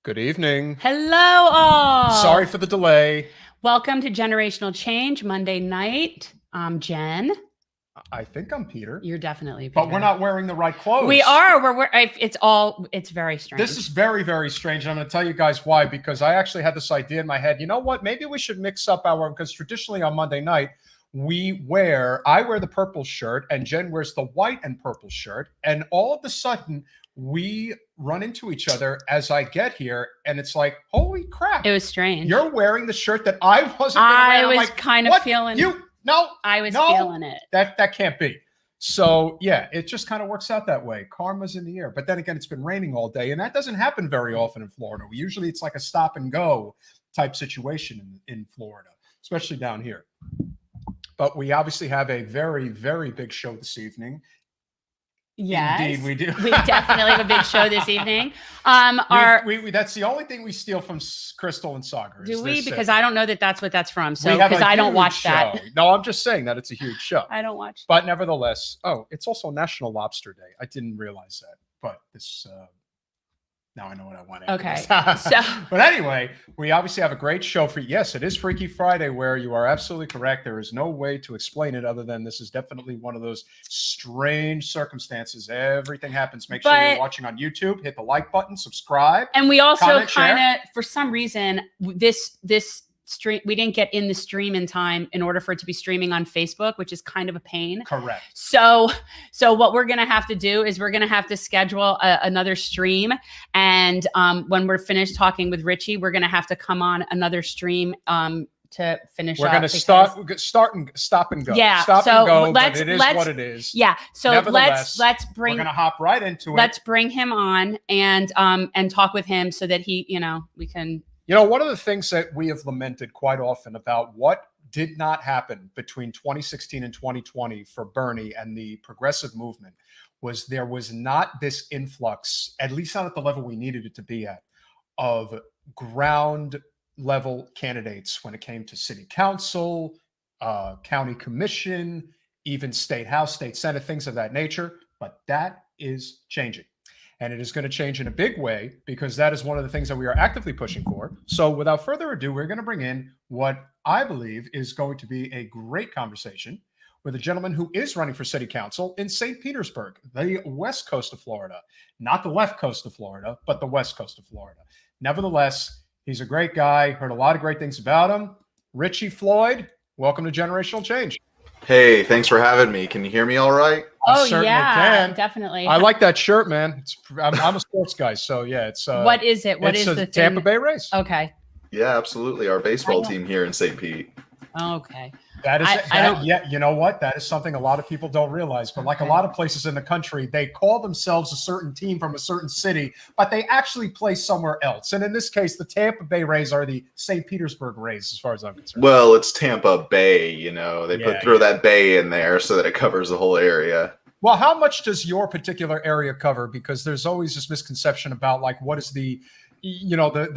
Good evening. Hello, all. Sorry for the delay. Welcome to Generational Change Monday night. I'm Jen. I think I'm Peter. You're definitely Peter. But we're not wearing the right clothes. We are. It's very strange. This is very, very strange. And I'm going to tell you guys why, because I actually had this idea in my head. You know what? Maybe we should mix up because traditionally on Monday night, I wear the purple shirt and Jen wears the white and purple shirt. And all of a sudden, we run into each other as I get here, and it's like, holy crap. It was strange. You're wearing the shirt that I wasn't I wearing. was kind of feeling it. I was feeling it. That can't be. So yeah, it just kind of works out that way. Karma's in the air. But then again, it's been raining all day, and that doesn't happen very often in Florida. Usually it's like a stop and go type situation in Florida, especially down here. But we obviously have a very, very big show this evening. Yes, indeed we do. We definitely have a big show this evening. That's the only thing we steal from Crystal and Sagar. Do we? Because I don't know that's what that's from. So because I don't watch that. No, I'm just saying that it's a huge show. I don't watch. But nevertheless, it's also National Lobster Day. I didn't realize that. But this now I know what I want. Okay. But anyway, we obviously have a great show for you. Yes, it is Freaky Friday, where you are absolutely correct. There is no way to explain it other than this is definitely one of those strange circumstances. Everything happens. Make sure you're watching on YouTube. Hit the like button, subscribe. And we also kind of, for some reason, this stream, we didn't get in the stream in time in order for it to be streaming on Facebook, which is kind of a pain. Correct. So what we're going to have to do is we're going to have to schedule another stream. And when we're finished talking with Richie, we're going to have to come on another stream to finish. We're going to start and stop and go. Yeah. Stop and go, but it is what it is. Yeah. So let's bring. We're going to hop right into it. Let's bring him on and talk with him so that we can. One of the things that we have lamented quite often about what did not happen between 2016 and 2020 for Bernie and the progressive movement was there was not this influx, at least not at the level we needed it to be at, of ground level candidates when it came to city council, county commission, even state house, state senate, things of that nature. But that is changing. And it is going to change in a big way because that is one of the things that we are actively pushing for. So without further ado, we're going to bring in what I believe is going to be a great conversation with a gentleman who is running for city council in St. Petersburg, the west coast of Florida, not the left coast of Florida, but the west coast of Florida. Nevertheless, he's a great guy. Heard a lot of great things about him. Richie Floyd, welcome to Generational Change. Hey, thanks for having me. Can you hear me all right? Oh, yeah, definitely. I like that shirt, man. I'm a sports guy, so yeah. It's what is it? What is the Tampa Bay Rays? Okay. Yeah, absolutely. Our baseball team here in St. Pete. Okay. That is, yeah. You know what? That is something a lot of people don't realize. But like a lot of places in the country, they call themselves a certain team from a certain city, but they actually play somewhere else. And in this case, the Tampa Bay Rays are the St. Petersburg Rays, as far as I'm concerned. Well, it's Tampa Bay. They throw that bay in there so that it covers the whole area. Well, how much does your particular area cover? Because there's always this misconception about like what is the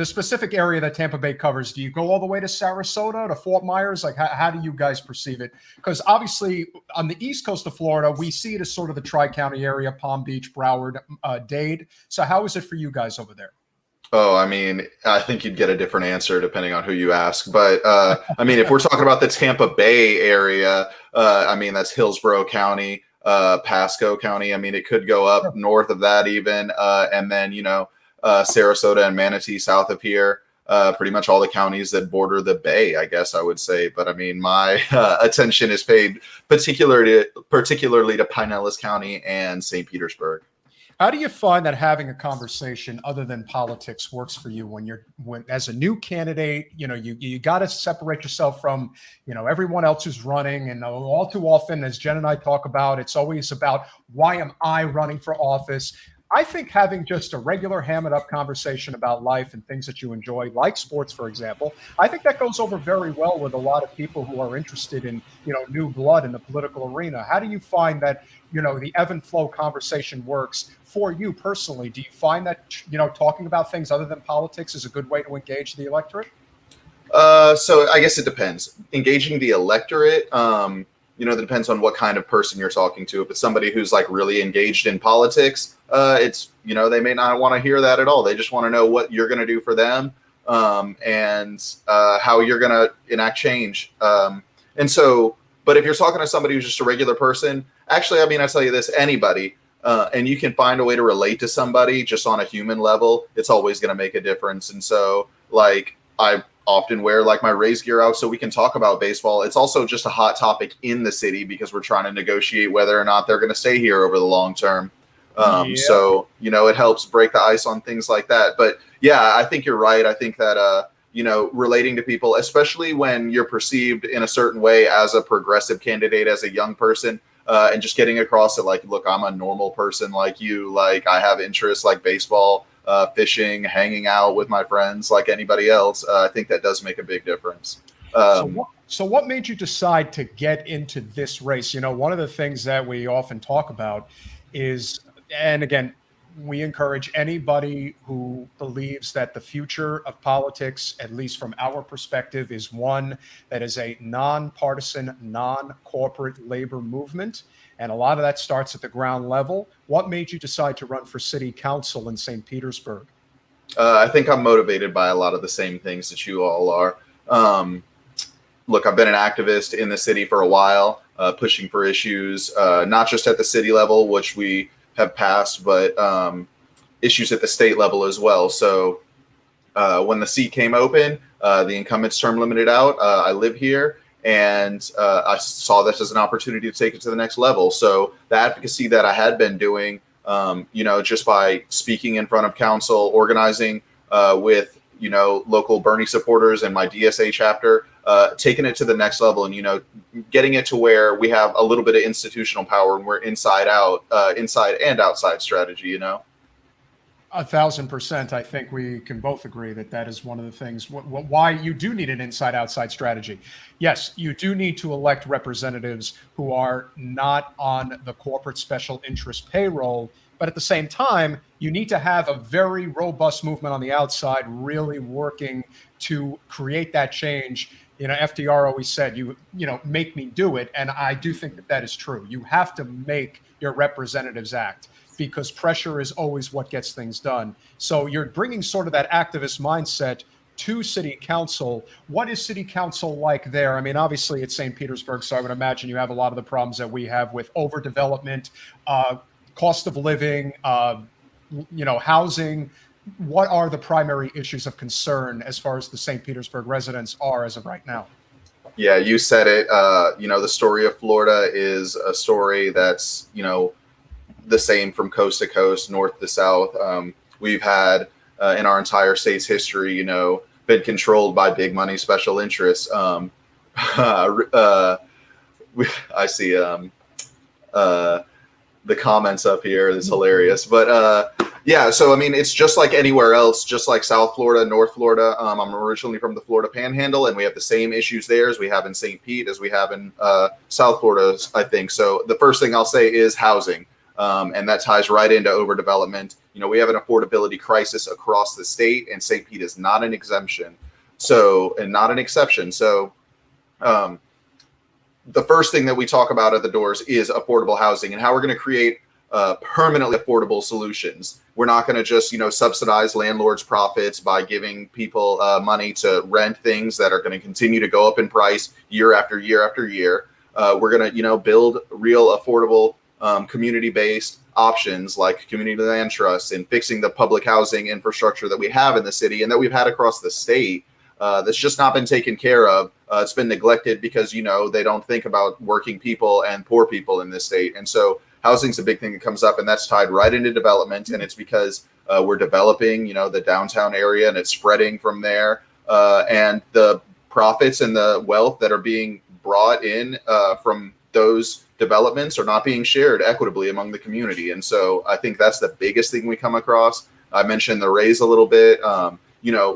specific area that Tampa Bay covers. Do you go all the way to Sarasota, to Fort Myers? Like, how do you guys perceive it? Because obviously on the east coast of Florida, we see it as sort of the Tri-County area, Palm Beach, Broward, Dade. So how is it for you guys over there? Oh, I mean, I think you'd get a different answer depending on who you ask. But I mean, if we're talking about the Tampa Bay area, I mean, that's Hillsborough County, Pasco County. I mean, it could go up north of that even. And then, Sarasota and Manatee south of here, pretty much all the counties that border the bay, I guess I would say. But I mean, my attention is paid particularly to Pinellas County and St. Petersburg. How do you find that having a conversation other than politics works for you when as a new candidate, you got to separate yourself from, everyone else who's running. And all too often, as Jen and I talk about, it's always about why am I running for office? I think having just a regular hammered up conversation about life and things that you enjoy, like sports, for example, I think that goes over very well with a lot of people who are interested in, new blood in the political arena. How do you find that, the ebb and flow conversation works for you personally? Do you find that, talking about things other than politics is a good way to engage the electorate? So I guess it depends. Engaging the electorate, that depends on what kind of person you're talking to. If it's somebody who's like really engaged in politics, it's, they may not want to hear that at all. They just want to know what you're going to do for them, and how you're going to enact change. But if you're talking to somebody who's just a regular person, actually, I mean, I tell you this, anybody, and you can find a way to relate to somebody just on a human level, it's always going to make a difference. And so, like, I often wear like my Rays gear out so we can talk about baseball. It's also just a hot topic in the city because we're trying to negotiate whether or not they're going to stay here over the long term. So, it helps break the ice on things like that. But yeah, I think you're right. I think that, relating to people, especially when you're perceived in a certain way as a progressive candidate, as a young person, and just getting across it, like, look, I'm a normal person like you, like I have interests like baseball, fishing, hanging out with my friends like anybody else. I think that does make a big difference. So what made you decide to get into this race? One of the things that we often talk about is, and again, we encourage anybody who believes that the future of politics, at least from our perspective, is one that is a nonpartisan, non-corporate labor movement. And a lot of that starts at the ground level. What made you decide to run for city council in St. Petersburg? I think I'm motivated by a lot of the same things that you all are. Look, I've been an activist in the city for a while, pushing for issues, not just at the city level, which we have passed, but issues at the state level as well. So when the seat came open, the incumbent's term limited out. I live here, and I saw this as an opportunity to take it to the next level. So the advocacy that I had been doing, just by speaking in front of council, organizing with, local Bernie supporters and my DSA chapter, taking it to the next level and, getting it to where we have a little bit of institutional power and we're inside and outside strategy, 1,000%. I think we can both agree that is one of the things why you do need an inside-outside strategy. Yes, you do need to elect representatives who are not on the corporate special interest payroll, but at the same time, you need to have a very robust movement on the outside, really working to create that change. FDR always said, make me do it. And I do think that is true. You have to make your representatives act, because pressure is always what gets things done. So you're bringing sort of that activist mindset to city council. What is city council like there? I mean, obviously it's St. Petersburg, so I would imagine you have a lot of the problems that we have with overdevelopment, cost of living, housing. What are the primary issues of concern as far as the St. Petersburg residents are as of right now? Yeah, you said it. The story of Florida is a story that's, the same from coast to coast, north to south. We've had in our entire state's history, been controlled by big money special interests. I see the comments up here is hilarious, but yeah. So I mean, it's just like anywhere else, just like South Florida, North Florida. I'm originally from the Florida Panhandle, and we have the same issues there as we have in St. Pete, as we have in South Florida, I think. So the first thing I'll say is housing. And that ties right into overdevelopment. We have an affordability crisis across the state, and St. Pete is not an exemption. And not an exception. So the first thing that we talk about at the doors is affordable housing and how we're going to create permanently affordable solutions. We're not going to just, subsidize landlords' profits by giving people money to rent things that are going to continue to go up in price year after year after year. We're going to, build real affordable community-based options like community land trusts and fixing the public housing infrastructure that we have in the city and that we've had across the state that's just not been taken care of. It's been neglected because, they don't think about working people and poor people in this state. And so housing's a big thing that comes up, and that's tied right into development. And it's because we're developing, the downtown area, and it's spreading from there. And the profits and the wealth that are being brought in from those developments are not being shared equitably among the community. And so I think that's the biggest thing we come across. I mentioned the Rays a little bit.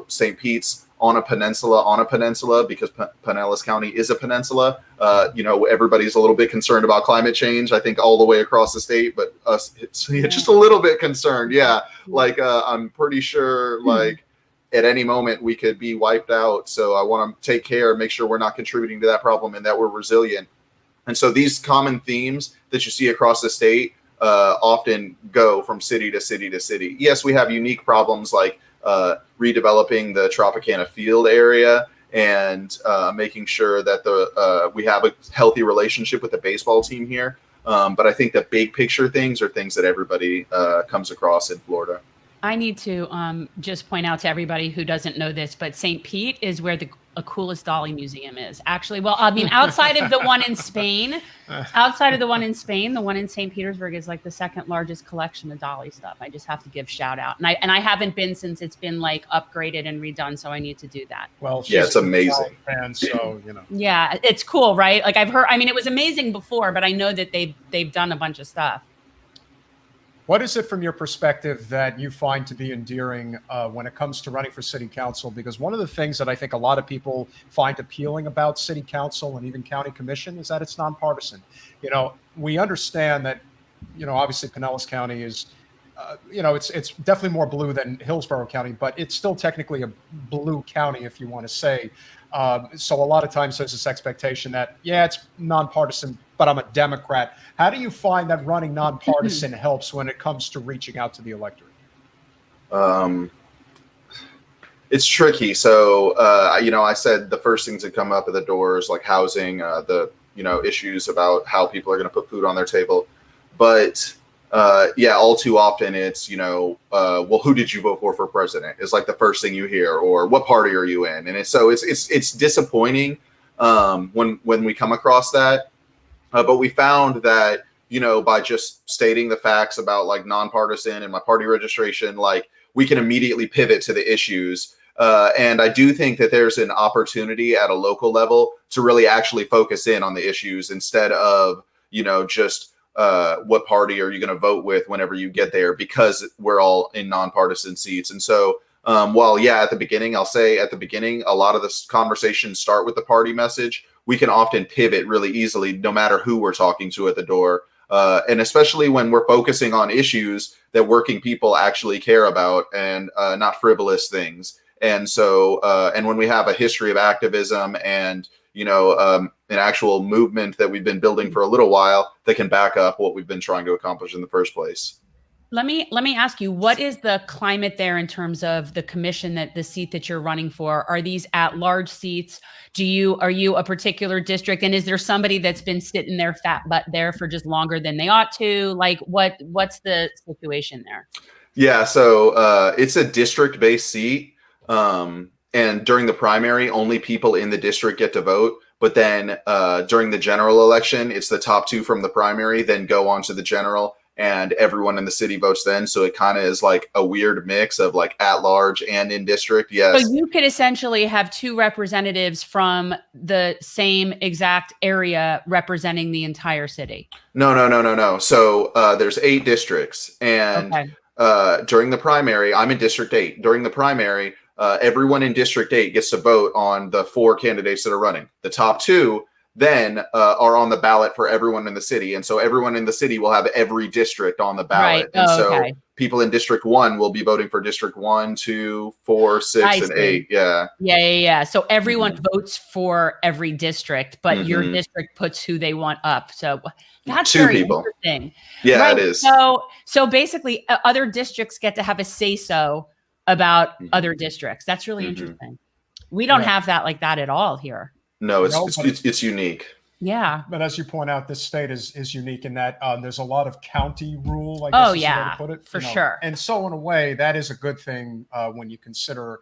St. Pete's on a peninsula because Pinellas County is a peninsula. Everybody's a little bit concerned about climate change, I think, all the way across the state, but us, it's just a little bit concerned. Yeah. Like, I'm pretty sure, like, at any moment we could be wiped out. So I want to take care, make sure we're not contributing to that problem and that we're resilient. And so these common themes that you see across the state often go from city to city to city. Yes, we have unique problems like redeveloping the Tropicana Field area and making sure that we have a healthy relationship with the baseball team here. But I think the big picture things are things that everybody comes across in Florida. I need to just point out to everybody who doesn't know this, but St. Pete is where the coolest Dolly museum is. Actually, well, I mean, outside of the one in Spain, the one in St. Petersburg is like the second largest collection of Dolly stuff. I just have to give shout out. And I haven't been since it's been like upgraded and redone, so I need to do that. Well, yeah, it's amazing. And so, Yeah, it's cool, right? Like I've heard, I mean, it was amazing before, but I know that they've done a bunch of stuff. What is it from your perspective that you find to be endearing when it comes to running for city council? Because one of the things that I think a lot of people find appealing about city council and even county commission is that it's nonpartisan. We understand that, obviously Pinellas County is, it's definitely more blue than Hillsborough County, but it's still technically a blue county, if you want to say. So a lot of times there's this expectation that, yeah, it's nonpartisan, but I'm a Democrat. How do you find that running nonpartisan helps when it comes to reaching out to the electorate? It's tricky. So, I said the first things that come up at the door is like housing, issues about how people are going to put food on their table. But all too often it's, well, who did you vote for president is like the first thing you hear, or what party are you in? And it's disappointing when we come across that. But we found that, by just stating the facts about like nonpartisan and my party registration, like we can immediately pivot to the issues. And I do think that there's an opportunity at a local level to really actually focus in on the issues instead of, just what party are you going to vote with whenever you get there, because we're all in nonpartisan seats. And so at the beginning, a lot of the conversations start with the party message. We can often pivot really easily, no matter who we're talking to at the door. And especially when we're focusing on issues that working people actually care about and not frivolous things. And so, and when we have a history of activism and, an actual movement that we've been building for a little while that can back up what we've been trying to accomplish in the first place. Let me ask you, what is the climate there in terms of the commission, that the seat that you're running for? Are these at-large seats? Are you a particular district? And is there somebody that's been sitting their fat butt there for just longer than they ought to? Like what's the situation there? Yeah, so it's a district-based seat. And during the primary, only people in the district get to vote. But then during the general election, it's the top two from the primary, then go on to the general. And everyone in the city votes then. So it kind of is like a weird mix of like at large and in district. Yes. So you could essentially have two representatives from the same exact area representing the entire city. No. So there's 8 districts. And during the primary, I'm in District 8. During the primary, everyone in District 8 gets to vote on the 4 candidates that are running. The top 2 then are on the ballot for everyone in the city. And so everyone in the city will have every district on the ballot. Right. And so people in District 1 will be voting for District 1, 2, 4, 6, and 8. Yeah. Yeah. So everyone votes for every district, but your district puts who they want up. So that's 2 very people. Interesting. Yeah, right. It is. So basically other districts get to have a say-so about other districts. That's really interesting. We don't have that like that at all here. No, it's unique. Yeah. But as you point out, this state is unique in that there's a lot of county rule, I guess is the way to put it. For sure. And so in a way, that is a good thing when you consider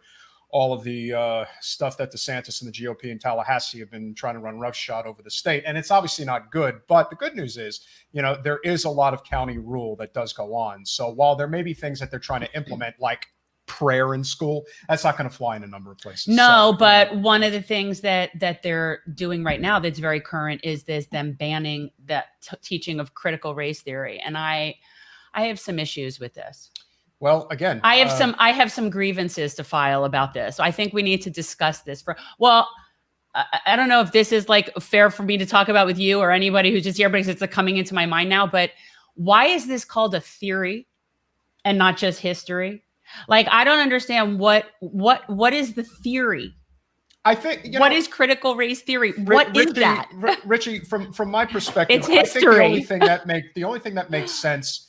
all of the stuff that DeSantis and the GOP in Tallahassee have been trying to run roughshod over the state. And it's obviously not good. But the good news is, there is a lot of county rule that does go on. So while there may be things that they're trying to implement, like prayer in school, that's not going to fly in a number of places. No, but one of the things that they're doing right now that's very current is them banning that teaching of critical race theory, and I have some issues with this. Well, again, I have some grievances to file about this. I think we need to discuss this. I don't know if this is like fair for me to talk about with you or anybody who's just here, because it's coming into my mind now. But why is this called a theory and not just history? Like, I don't understand what is the theory I think what is critical race theory? What is that? Richie, from my perspective, It's I think the history. only thing that makes sense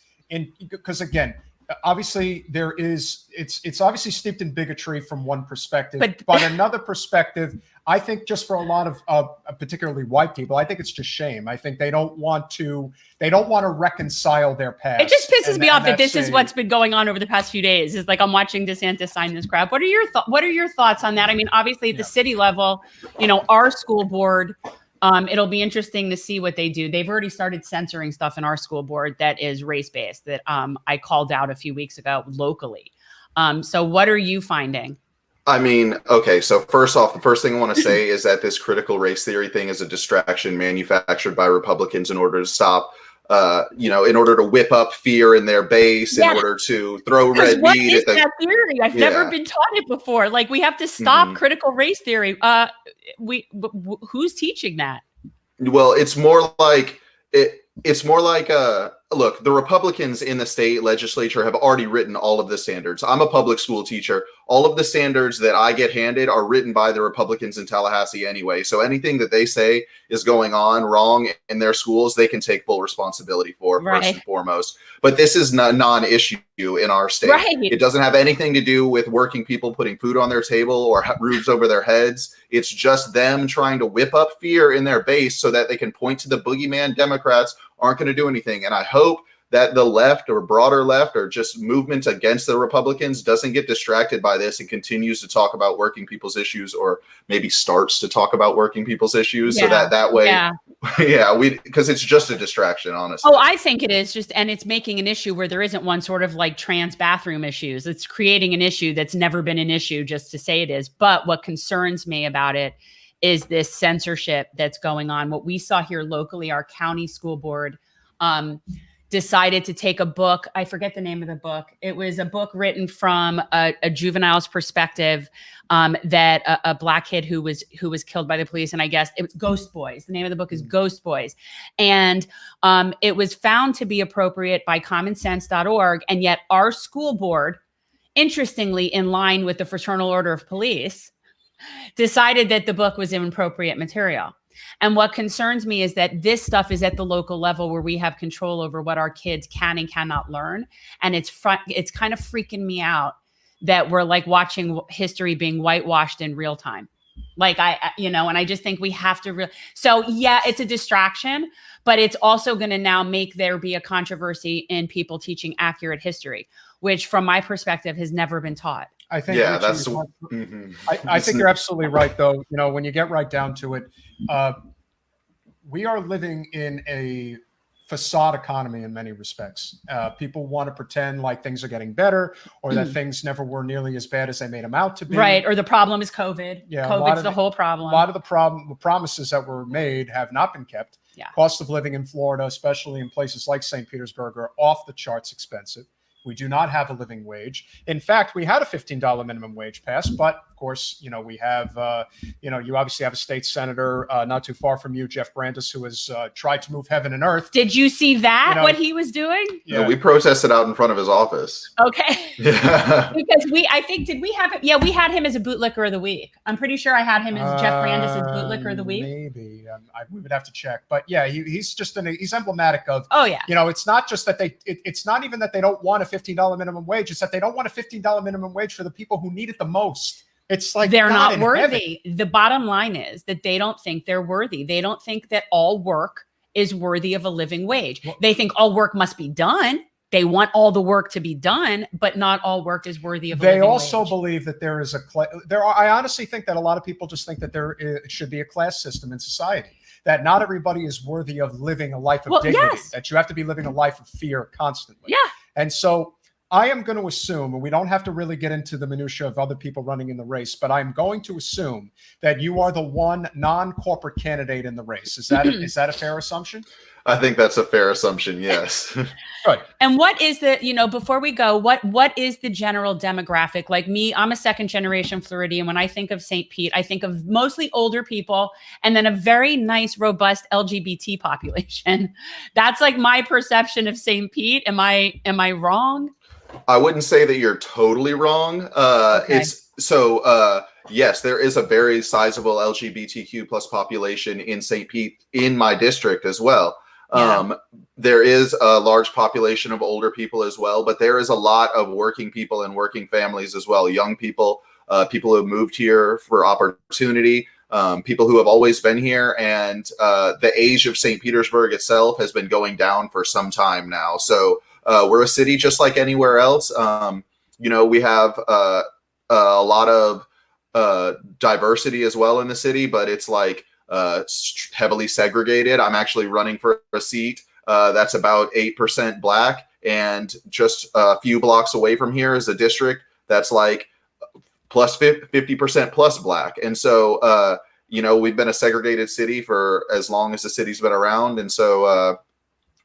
because again, obviously it's obviously steeped in bigotry from one perspective, but another perspective, I think just for a lot of particularly white people, I think it's just shame. I think they don't want to reconcile their past. It just pisses me off that this is what's been going on over the past few days. Is like I'm watching DeSantis sign this crap. What are your thoughts on that? I mean, obviously at the city level, our school board. It'll be interesting to see what they do. They've already started censoring stuff in our school board that is race-based that I called out a few weeks ago locally. So what are you finding? I mean, okay, so first off, the first thing I want to say is that this critical race theory thing is a distraction manufactured by Republicans in order to stop, in order to whip up fear in their base, in order to throw red meat at the... that theory? I've never been taught it before. Like, we have to stop critical race theory. Who's teaching that? Well, it's more like look, the Republicans in the state legislature have already written all of the standards. I'm a public school teacher. All of the standards that I get handed are written by the Republicans in Tallahassee anyway. So anything that they say is going on wrong in their schools, they can take full responsibility for, first and foremost. But this is not non-issue in our state. Right. It doesn't have anything to do with working people putting food on their table or roofs over their heads. It's just them trying to whip up fear in their base so that they can point to the boogeyman Democrats aren't going to do anything. And I hope that the left or broader left or just movement against the Republicans doesn't get distracted by this and continues to talk about working people's issues, or maybe starts to talk about working people's issues so that way, because it's just a distraction, honestly. Oh, I think it is and it's making an issue where there isn't one, sort of like trans bathroom issues. It's creating an issue that's never been an issue just to say it is. But what concerns me about it is this censorship that's going on. What we saw here locally, our county school board, decided to take a book. I forget the name of the book. It was a book written from a juvenile's perspective, that a black kid who was killed by the police. And I guess it was Ghost Boys. The name of the book is Ghost Boys. And it was found to be appropriate by commonsense.org. And yet our school board, interestingly, in line with the Fraternal Order of Police, decided that the book was inappropriate material. And what concerns me is that this stuff is at the local level where we have control over what our kids can and cannot learn. And it's kind of freaking me out that we're like watching history being whitewashed in real time. Like and I just think we have to so yeah, it's a distraction, but it's also going to now make there be a controversy in people teaching accurate history, which from my perspective has never been taught. I think I think you're absolutely right, though. When you get right down to it, we are living in a facade economy in many respects. People want to pretend like things are getting better, or that things never were nearly as bad as they made them out to be. Right, or the problem is COVID. Yeah, COVID's the whole problem. A lot of the promises that were made have not been kept. Yeah. Cost of living in Florida, especially in places like St. Petersburg, are off the charts expensive. We do not have a living wage. In fact, we had a $15 minimum wage passed, but of course, we have, you obviously have a state senator not too far from you, Jeff Brandes, who has tried to move heaven and earth. Did you see that, what he was doing? Yeah, we protested out in front of his office. Okay. Yeah. Because did we have it? Yeah, we had him as a bootlicker of the week. I'm pretty sure I had him as Jeff Brandes as bootlicker of the week. Maybe. We would have to check. But yeah, he's just he's emblematic of, it's not just that it's not even that they don't want a $15 minimum wage. It's that they don't want a $15 minimum wage for the people who need it the most. It's like they're not worthy. The bottom line is that they don't think they're worthy. They don't think that all work is worthy of a living wage. Well, they think all work must be done. They want all the work to be done, but not all work is worthy of a living wage. They also believe that there is I honestly think that a lot of people just think that there should be a class system in society, that not everybody is worthy of living a life of dignity, that you have to be living a life of fear constantly. Yeah. And so I am going to assume, and we don't have to really get into the minutia of other people running in the race, but I'm going to assume that you are the one non-corporate candidate in the race. Is that a fair assumption? I think that's a fair assumption. Yes. Good. And what is before we go, what is the general demographic? Like me, I'm a second generation Floridian. When I think of St. Pete, I think of mostly older people and then a very nice, robust LGBT population. That's like my perception of St. Pete. Am I wrong? I wouldn't say that you're totally wrong. Okay. yes, there is a very sizable LGBTQ plus population in St. Pete in my district as well. Yeah. There is a large population of older people as well, but there is a lot of working people and working families as well. Young people, people who have moved here for opportunity, people who have always been here. And the age of St. Petersburg itself has been going down for some time now. So we're a city just like anywhere else. We have a lot of diversity as well in the city, but it's like heavily segregated. I'm actually running for a seat that's about 8% Black, and just a few blocks away from here is a district that's like plus 50% plus Black. And so, we've been a segregated city for as long as the city's been around. And so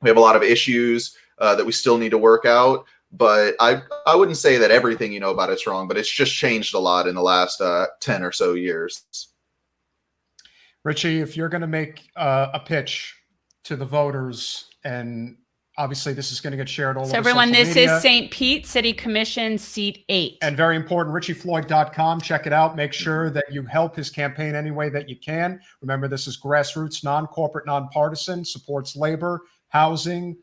we have a lot of issues that we still need to work out. But I wouldn't say that everything you know about it's wrong, but it's just changed a lot in the last 10 or so years. Richie, if you're going to make a pitch to the voters, and obviously this is going to get shared all over everyone, social this media. is St. Pete City Commission, seat 8. And very important, RichieFloyd.com. Check it out. Make sure that you help his campaign any way that you can. Remember, this is grassroots, non-corporate, nonpartisan, supports labor, housing,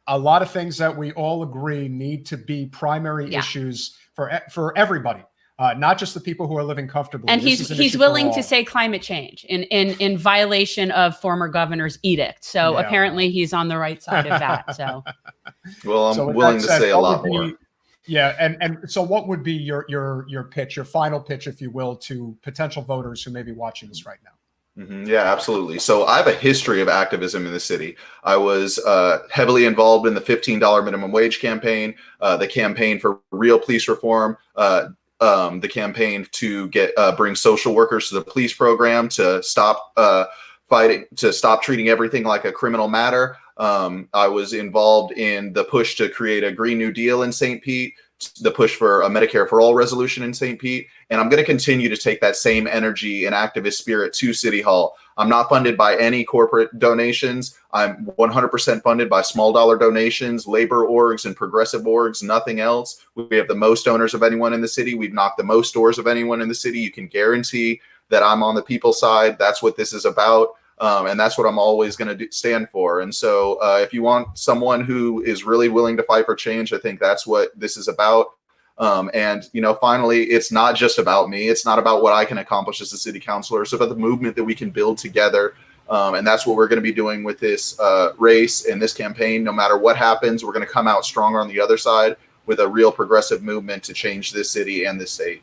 a lot of things that we all agree need to be primary issues for everybody, not just the people who are living comfortably. And he's willing to say climate change in violation of former governor's edict. So apparently he's on the right side of that. So, well, I'm willing to say a lot more. Yeah, and so what would be your pitch, your final pitch, if you will, to potential voters who may be watching this right now? Yeah, absolutely. So I have a history of activism in the city. I was heavily involved in the $15 minimum wage campaign, the campaign for real police reform, the campaign to bring social workers to the police program, to stop treating everything like a criminal matter. I was involved in the push to create a Green New Deal in St. Pete, the push for a Medicare for All resolution in St. Pete. And I'm going to continue to take that same energy and activist spirit to City Hall. I'm not funded by any corporate donations. I'm 100% funded by small dollar donations, labor orgs and progressive orgs, nothing else. We have the most donors of anyone in the city. We've knocked the most doors of anyone in the city. You can guarantee that I'm on the people's side. That's what this is about. And that's what I'm always going to stand for. And so if you want someone who is really willing to fight for change, I think that's what this is about. And finally, it's not just about me. It's not about what I can accomplish as a city councilor. It's about the movement that we can build together. And that's what we're going to be doing with this race and this campaign. No matter what happens, we're going to come out stronger on the other side with a real progressive movement to change this city and this state.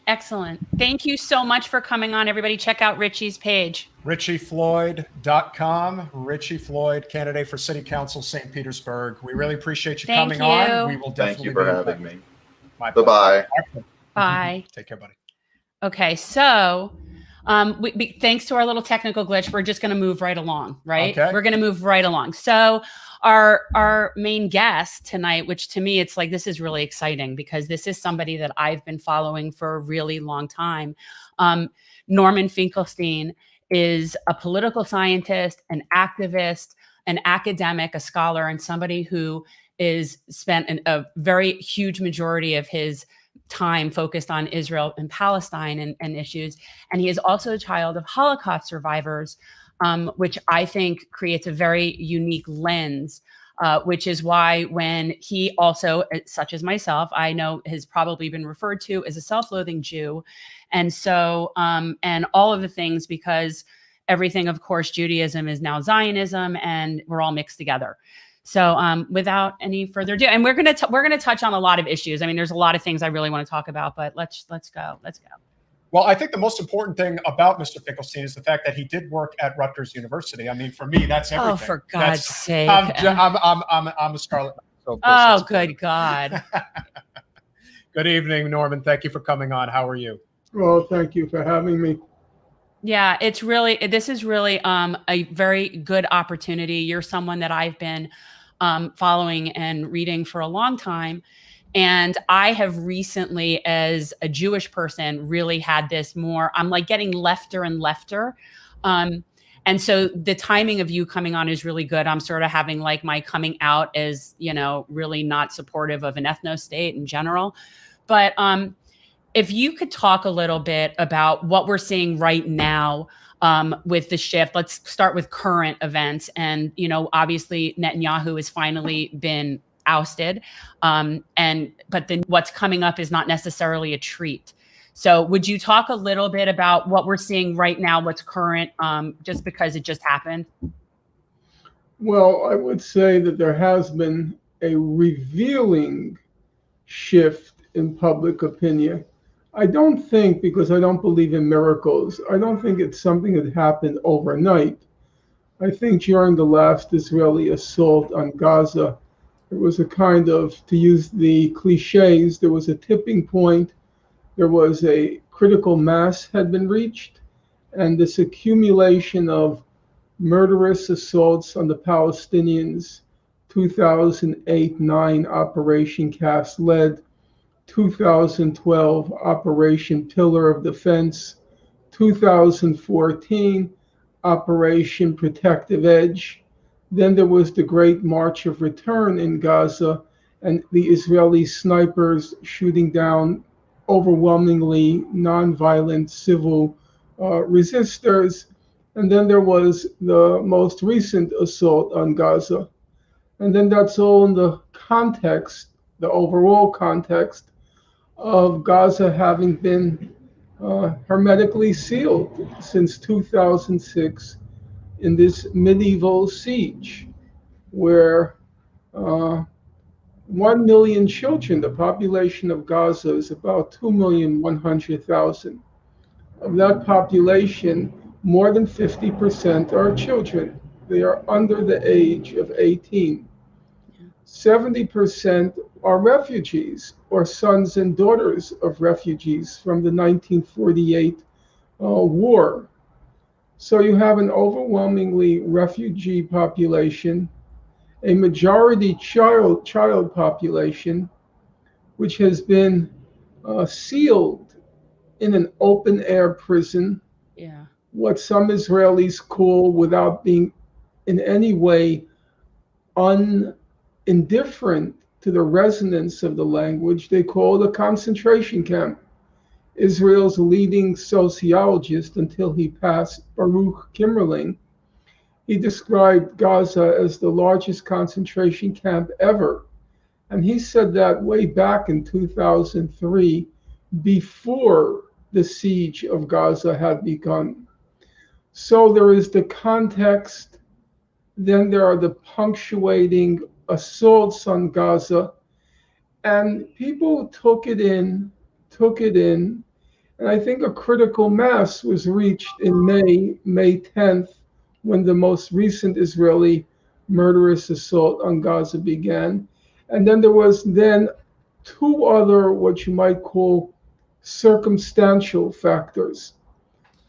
Excellent. Thank you so much for coming on, everybody. Check out Richie's page. RichieFloyd.com. Richie Floyd, candidate for City Council, St. Petersburg. We really appreciate you coming on. We will definitely Thank you for having me. Bye-bye. Bye. Take care, buddy. Okay, so thanks to our little technical glitch, we're just going to move right along, right? Okay. We're going to move right along. So our main guest tonight, which to me, it's like, this is really exciting because this is somebody that I've been following for a really long time. Norman Finkelstein is a political scientist, an activist, an academic, a scholar, and somebody who is spent a very huge majority of his time focused on Israel and Palestine and issues. And he is also a child of Holocaust survivors, which I think creates a very unique lens, which is why when he also, such as myself, I know has probably been referred to as a self-loathing Jew. And so, and all of the things, because everything, of course, Judaism is now Zionism, and we're all mixed together. So without any further ado, and we're gonna touch on a lot of issues. I mean, there's a lot of things I really want to talk about, but let's go. Well, I think the most important thing about Mr. Finkelstein is the fact that he did work at Rutgers University. I mean, for me, that's everything. Oh, for God's sake! I'm a Scarlet. So good God! Good evening, Norman. Thank you for coming on. How are you? Well, thank you for having me. Yeah, this is really a very good opportunity. You're someone that I've been following and reading for a long time. And I have recently, as a Jewish person, really had this more, I'm like getting lefter and lefter. And so the timing of you coming on is really good. I'm sort of having like my coming out as, really not supportive of an ethno state in general. But if you could talk a little bit about what we're seeing right now with the shift. Let's start with current events. And, you know, obviously Netanyahu has finally been ousted. But then what's coming up is not necessarily a treat. So would you talk a little bit about what we're seeing right now, what's current, just because it just happened? Well, I would say that there has been a revealing shift in public opinion. I don't think, because I don't believe in miracles, I don't think it's something that happened overnight. I think during the last Israeli assault on Gaza, it was a kind of, to use the cliches, there was a tipping point, there was a critical mass had been reached, and this accumulation of murderous assaults on the Palestinians, 2008-9 Operation Cast Lead, 2012 Operation Pillar of Defense, 2014 Operation Protective Edge. Then there was the Great March of Return in Gaza, and the Israeli snipers shooting down overwhelmingly nonviolent civil resistors. And then there was the most recent assault on Gaza. And then that's all in the context, the overall context of Gaza having been hermetically sealed since 2006 in this medieval siege, where 1 million children, the population of Gaza is about 2,100,000. Of that population, more than 50% are children. They are under the age of 18. 70% are refugees or sons and daughters of refugees from the 1948 war. So you have an overwhelmingly refugee population, a majority child population, which has been sealed in an open air prison. Yeah. What some Israelis call, without being in any way indifferent to the resonance of the language, they call it a concentration camp. Israel's leading sociologist, until he passed, Baruch Kimmerling, he described Gaza as the largest concentration camp ever. And he said that way back in 2003, before the siege of Gaza had begun. So there is the context, then there are the punctuating assaults on Gaza, and people took it in, and I think a critical mass was reached in May 10th, when the most recent Israeli murderous assault on Gaza began. And then there was two other, what you might call, circumstantial factors.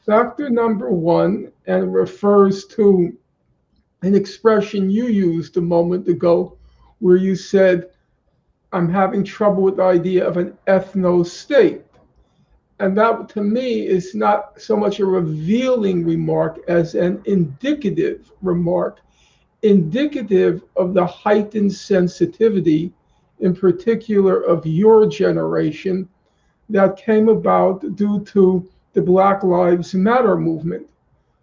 Factor number one, and it refers to an expression you used a moment ago, where you said, I'm having trouble with the idea of an ethno-state. And that, to me, is not so much a revealing remark as an indicative remark, indicative of the heightened sensitivity, in particular of your generation, that came about due to the Black Lives Matter movement.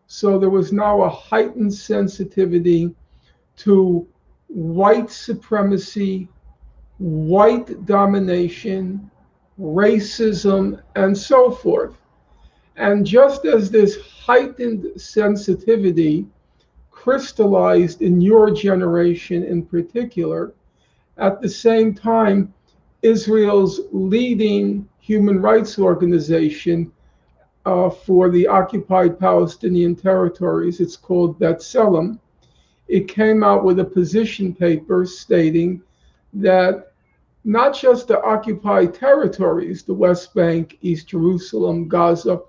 So there was now a heightened sensitivity to white supremacy, white domination, racism, and so forth. And just as this heightened sensitivity crystallized in your generation in particular, at the same time, Israel's leading human rights organization for the occupied Palestinian territories, it's called B'Tselem, it came out with a position paper stating that not just the occupied territories, the West Bank, East Jerusalem, Gaza,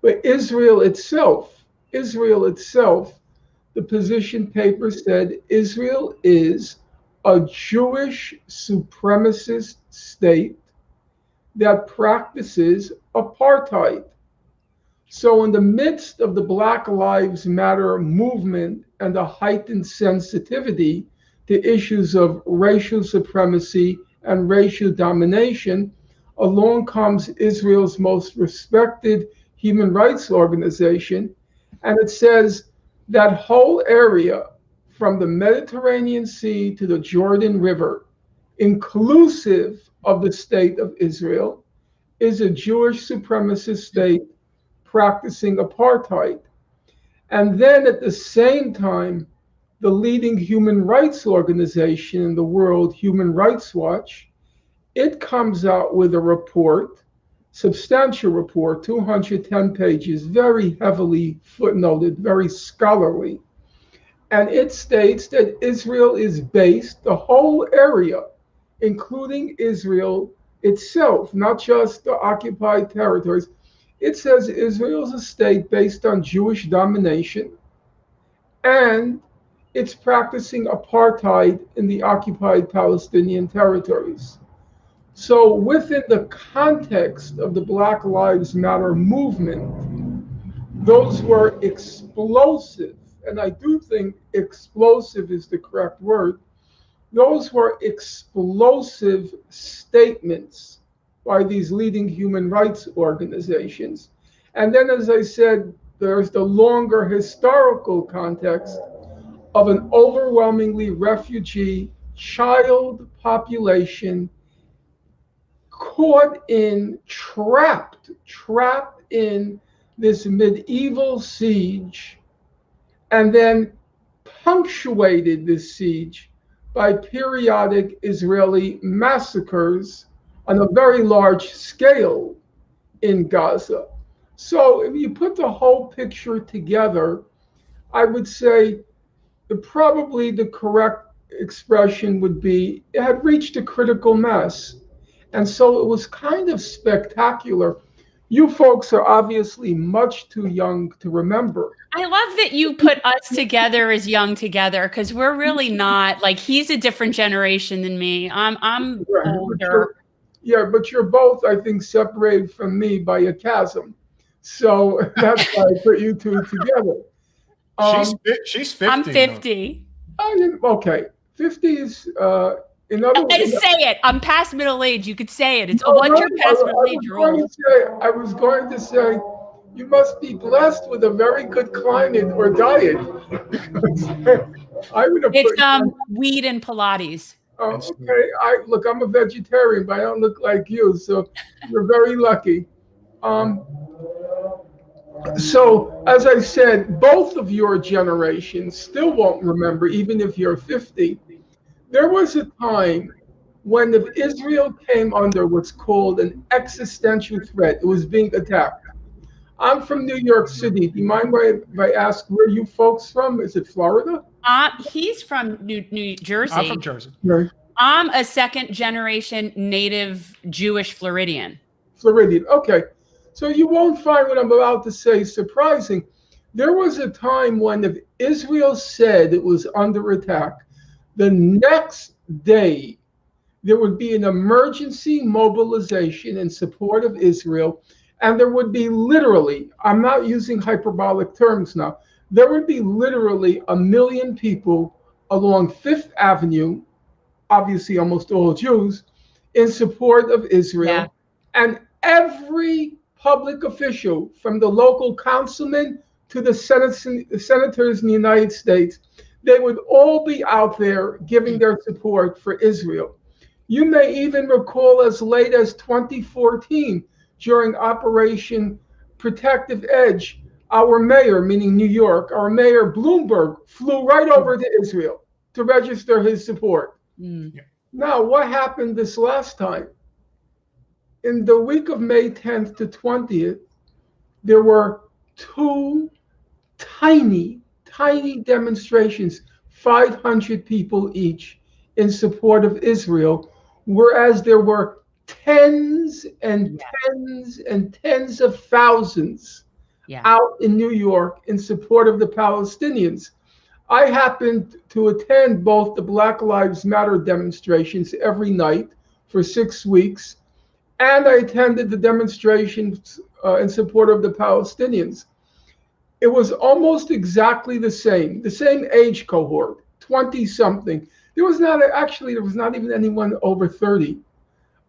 but Israel itself, the position paper said Israel is a Jewish supremacist state that practices apartheid. So in the midst of the Black Lives Matter movement and the heightened sensitivity to issues of racial supremacy and racial domination, along comes Israel's most respected human rights organization, and it says that whole area from the Mediterranean Sea to the Jordan River, inclusive of the state of Israel, is a Jewish supremacist state practicing apartheid. And then at the same time, the leading human rights organization in the world, Human Rights Watch, it comes out with a report, substantial report, 210 pages, very heavily footnoted, very scholarly. And it states that Israel is based, the whole area, including Israel itself, not just the occupied territories. It says Israel is a state based on Jewish domination, and it's practicing apartheid in the occupied Palestinian territories. So within the context of the Black Lives Matter movement, those were explosive, and I do think explosive is the correct word. Those were explosive statements by these leading human rights organizations. And then, as I said, there's the longer historical context of an overwhelmingly refugee child population caught in, trapped in this medieval siege, and then punctuated this siege by periodic Israeli massacres on a very large scale in Gaza. So if you put the whole picture together, I would say probably the correct expression would be it had reached a critical mass. And so it was kind of spectacular. You folks are obviously much too young to remember. I love that you put us together as young together, because we're really not. Like, he's a different generation than me. I'm older. But you're both, I think, separated from me by a chasm. So that's why I put you two together. She's 50. I'm 50. Okay, 50 is in other words. Say it. I'm past middle age. You could say it. It's once you're past middle age, you're old. I was going to say, you must be blessed with a very good climate or diet. I would have It's weed and Pilates. Okay, I'm a vegetarian, but I don't look like you, so you're very lucky. So, as I said, both of your generations still won't remember, even if you're 50. There was a time when Israel came under what's called an existential threat. It was being attacked. I'm from New York City. Do you mind if I ask where you folks from? Is it Florida? He's from New Jersey. I'm from Jersey. Right. I'm a second generation native Jewish Floridian. Okay. So you won't find what I'm about to say surprising. There was a time when if Israel said it was under attack, the next day there would be an emergency mobilization in support of Israel. And there would be literally, I'm not using hyperbolic terms now, there would be literally 1 million people along Fifth Avenue, obviously almost all Jews, in support of Israel. Yeah. And every public official, from the local councilman to the senators in the United States, they would all be out there giving their support for Israel. You may even recall as late as 2014, during Operation Protective Edge, our mayor, meaning New York, our mayor Bloomberg, flew right over to Israel to register his support. Mm. Now, what happened this last time? In the week of May 10th to 20th, there were 2 tiny demonstrations, 500 people each, in support of Israel, whereas there were tens and tens of thousands out in New York in support of the Palestinians. I happened to attend both the Black Lives Matter demonstrations every night for 6 weeks, and I attended the demonstrations in support of the Palestinians. It was almost exactly the same age cohort, 20-something. There was not even anyone over 30.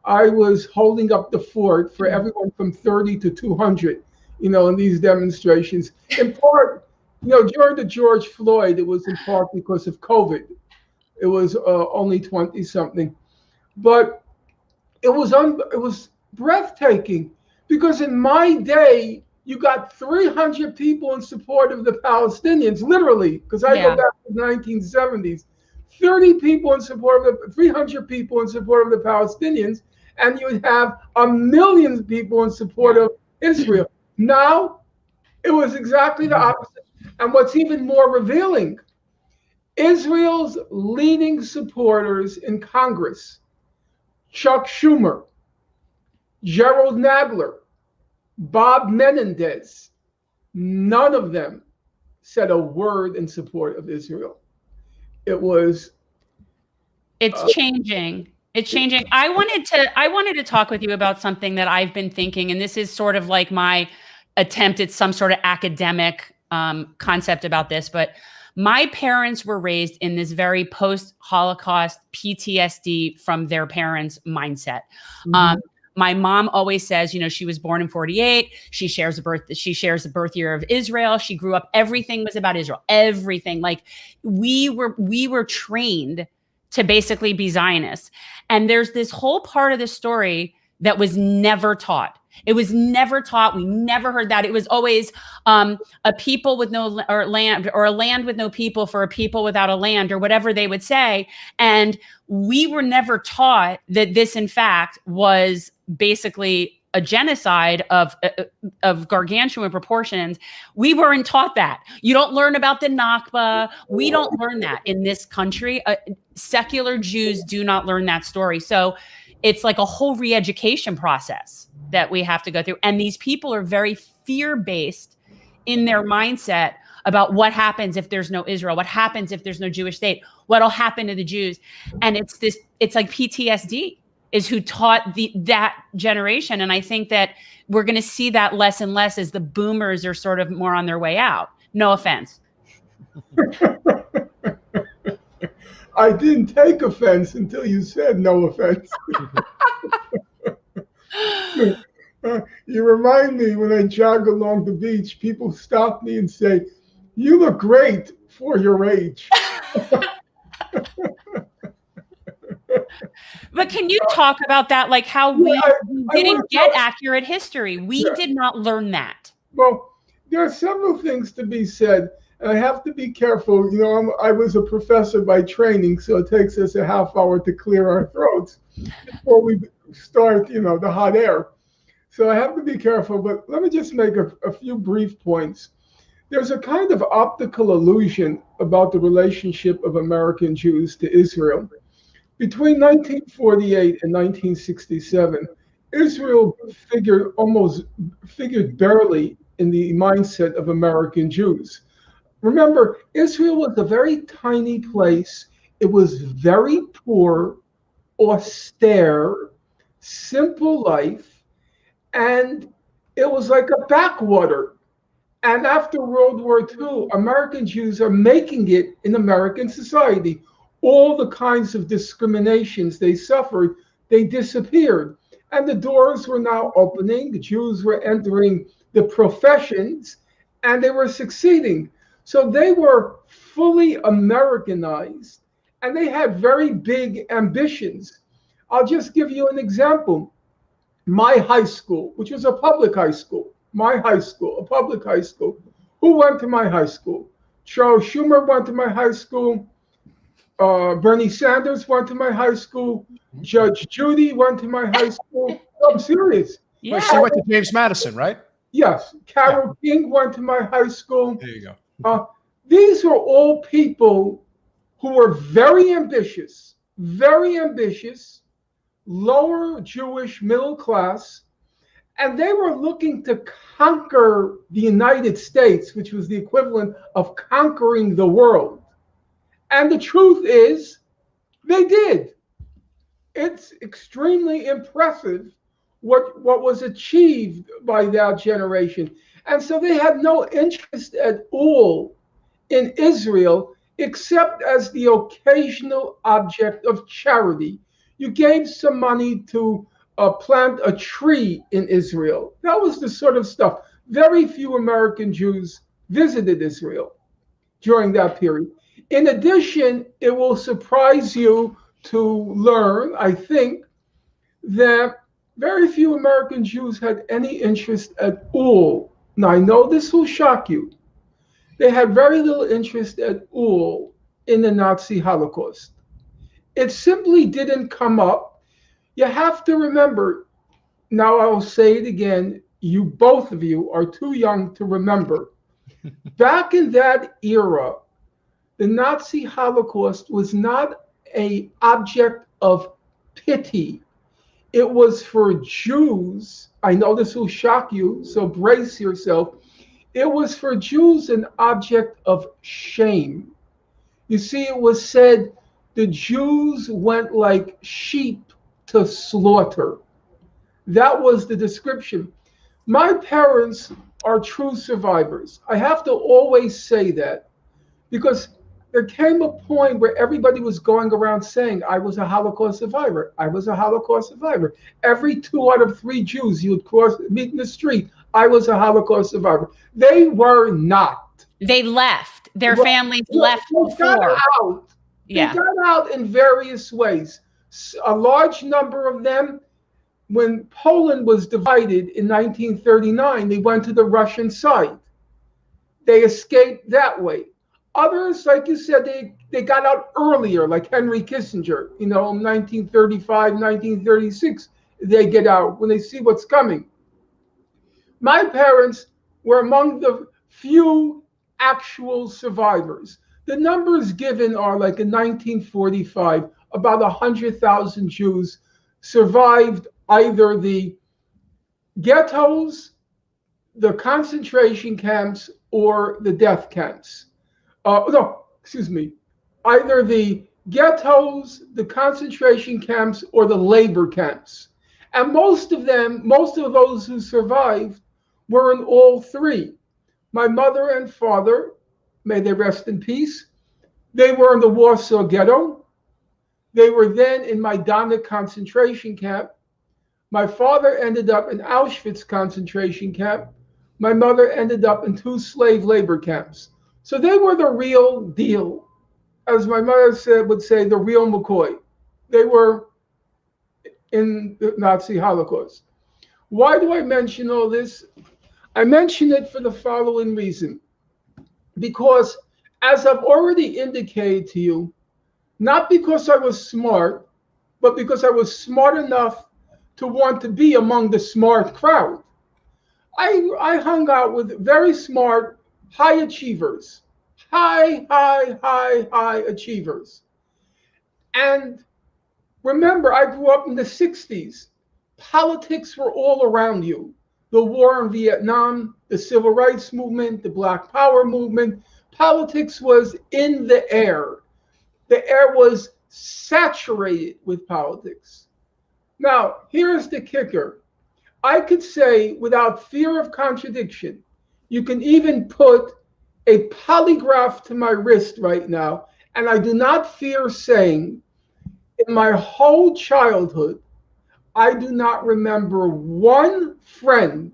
I was holding up the fort for everyone from 30 to 200, in these demonstrations. In part, during the George Floyd, it was in part because of COVID. It was only 20 something, but it was breathtaking, because in my day, you got 300 people in support of the Palestinians, literally, because I go back to the 1970s. 300 people in support of the Palestinians, and you would have 1 million people in support of Israel. Now, it was exactly the opposite. And what's even more revealing, Israel's leading supporters in Congress, Chuck Schumer, Gerald Nadler, Bob Menendez, none of them said a word in support of Israel. It's changing. It's changing. I wanted to talk with you about something that I've been thinking, and this is sort of like my attempt at some sort of academic concept about this, but my parents were raised in this very post-Holocaust PTSD from their parents' mindset. Mm-hmm. My mom always says, she was born in 48. She shares the birth year of Israel. She grew up, everything was about Israel. Everything. Like we were trained to basically be Zionists. And there's this whole part of the story that was never taught. It was never taught. We never heard that. It was always a people with no land, or a land with no people for a people without a land, or whatever they would say. And we were never taught that this, in fact, was basically a genocide of gargantuan proportions. We weren't taught that. You don't learn about the Nakba. We don't learn that in this country. Secular Jews do not learn that story. So it's like a whole re-education process that we have to go through. And these people are very fear-based in their mindset about what happens if there's no Israel, what happens if there's no Jewish state, what'll happen to the Jews. And it's like PTSD is who taught that generation. And I think that we're going to see that less and less as the boomers are sort of more on their way out. No offense. I didn't take offense until you said no offense. You remind me, when I jog along the beach, people stop me and say, "You look great for your age." But can you talk about that? Like how we didn't get accurate history. We did not learn that. Well, there are several things to be said. And I have to be careful. I was a professor by training, so it takes us a half hour to clear our throats before we start, the hot air. So I have to be careful, but let me just make a few brief points. There's a kind of optical illusion about the relationship of American Jews to Israel. Between 1948 and 1967, Israel figured barely in the mindset of American Jews. Remember, Israel was a very tiny place. It was very poor, austere, simple life, and it was like a backwater. And after World War II, American Jews are making it in American society. All the kinds of discriminations they suffered, they disappeared. And the doors were now opening. The Jews were entering the professions, and they were succeeding. So they were fully Americanized, and they had very big ambitions. I'll just give you an example. My high school, which was a public high school, a public high school. Who went to my high school? Charles Schumer went to my high school. Bernie Sanders went to my high school. Judge Judy went to my high school. I'm serious. Yeah. She went to James Madison, right? Yes. Carol King went to my high school. There you go. These were all people who were very ambitious, lower Jewish middle class, and they were looking to conquer the United States, which was the equivalent of conquering the world. And the truth is, they did. It's extremely impressive what was achieved by that generation. And so they had no interest at all in Israel, except as the occasional object of charity. You gave some money to plant a tree in Israel. That was the sort of stuff. Very few American Jews visited Israel during that period. In addition, it will surprise you to learn, I think, that very few American Jews had any interest at all. Now, I know this will shock you. They had very little interest at all in the Nazi Holocaust. It simply didn't come up. You have to remember, now I'll say it again, you both of you are too young to remember. Back in that era, the Nazi Holocaust was not an object of pity. It was for Jews. I know this will shock you, so brace yourself. It was for Jews an object of shame. You see, it was said the Jews went like sheep to slaughter. That was the description. My parents are true survivors. I have to always say that because there came a point where everybody was going around saying, I was a Holocaust survivor. I was a Holocaust survivor. Every 2 out of 3 Jews you would meet in the street, I was a Holocaust survivor. They were not. They left. Their families left They got before. out. Yeah. They got out in various ways. A large number of them, when Poland was divided in 1939, they went to the Russian side. They escaped that way. Others, like you said, they got out earlier, like Henry Kissinger, in 1935, 1936, they get out when they see what's coming. My parents were among the few actual survivors. The numbers given are like in 1945, about 100,000 Jews survived either the ghettos, the concentration camps, or the death camps. Either the ghettos, the concentration camps, or the labor camps. And most of those who survived were in all 3. My mother and father, may they rest in peace, they were in the Warsaw Ghetto. They were then in Majdanek concentration camp. My father ended up in Auschwitz concentration camp. My mother ended up in 2 slave labor camps. So they were the real deal. As my mother would say, the real McCoy. They were in the Nazi Holocaust. Why do I mention all this? I mention it for the following reason. Because as I've already indicated to you, not because I was smart, but because I was smart enough to want to be among the smart crowd. I hung out with very smart, high achievers, high achievers. And remember, I grew up in the 60s. Politics were all around you. The war in Vietnam, the civil rights movement, the Black Power movement. Politics was in the air. The air was saturated with politics. Now, here's the kicker. I could say without fear of contradiction, you can even put a polygraph to my wrist right now, and I do not fear saying in my whole childhood, I do not remember one friend,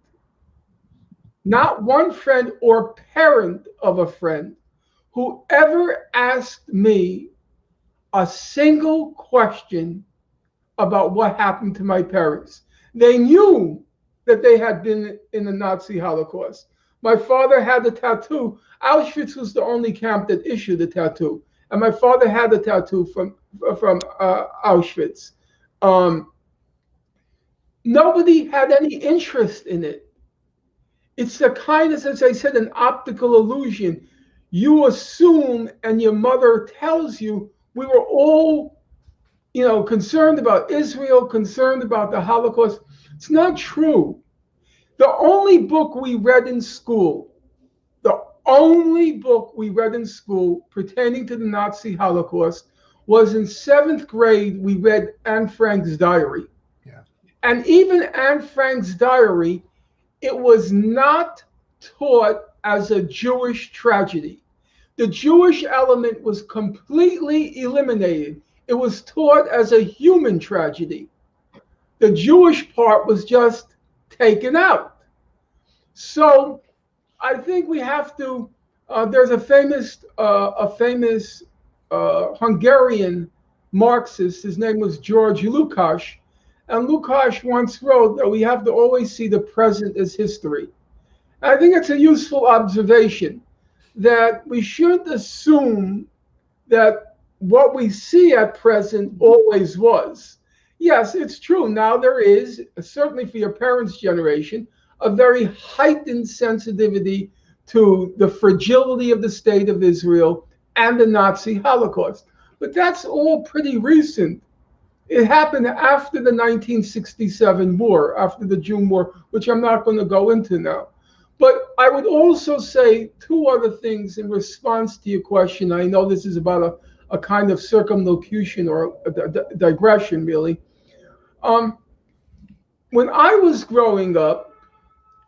not one friend or parent of a friend, who ever asked me a single question about what happened to my parents. They knew that they had been in the Nazi Holocaust. My father had the tattoo. Auschwitz was the only camp that issued a tattoo. And my father had the tattoo from Auschwitz. Nobody had any interest in it. It's the kind of, as I said, an optical illusion. You assume, and your mother tells you, we were all, concerned about Israel, concerned about the Holocaust. It's not true. The only book we read in school pertaining to the Nazi Holocaust was in 7th grade. We read Anne Frank's diary. Yeah. And even Anne Frank's diary, it was not taught as a Jewish tragedy. The Jewish element was completely eliminated. It was taught as a human tragedy. The Jewish part was just taken out. So I think we have to, there's a famous Hungarian Marxist, his name was George Lukács, and Lukács once wrote that we have to always see the present as history. And I think it's a useful observation that we shouldn't assume that what we see at present always was. Yes, it's true. Now there is, certainly for your parents' generation, a very heightened sensitivity to the fragility of the state of Israel and the Nazi Holocaust. But that's all pretty recent. It happened after the 1967 war, after the June War, which I'm not going to go into now. But I would also say two other things in response to your question. I know this is about a kind of circumlocution or a digression, really. When I was growing up,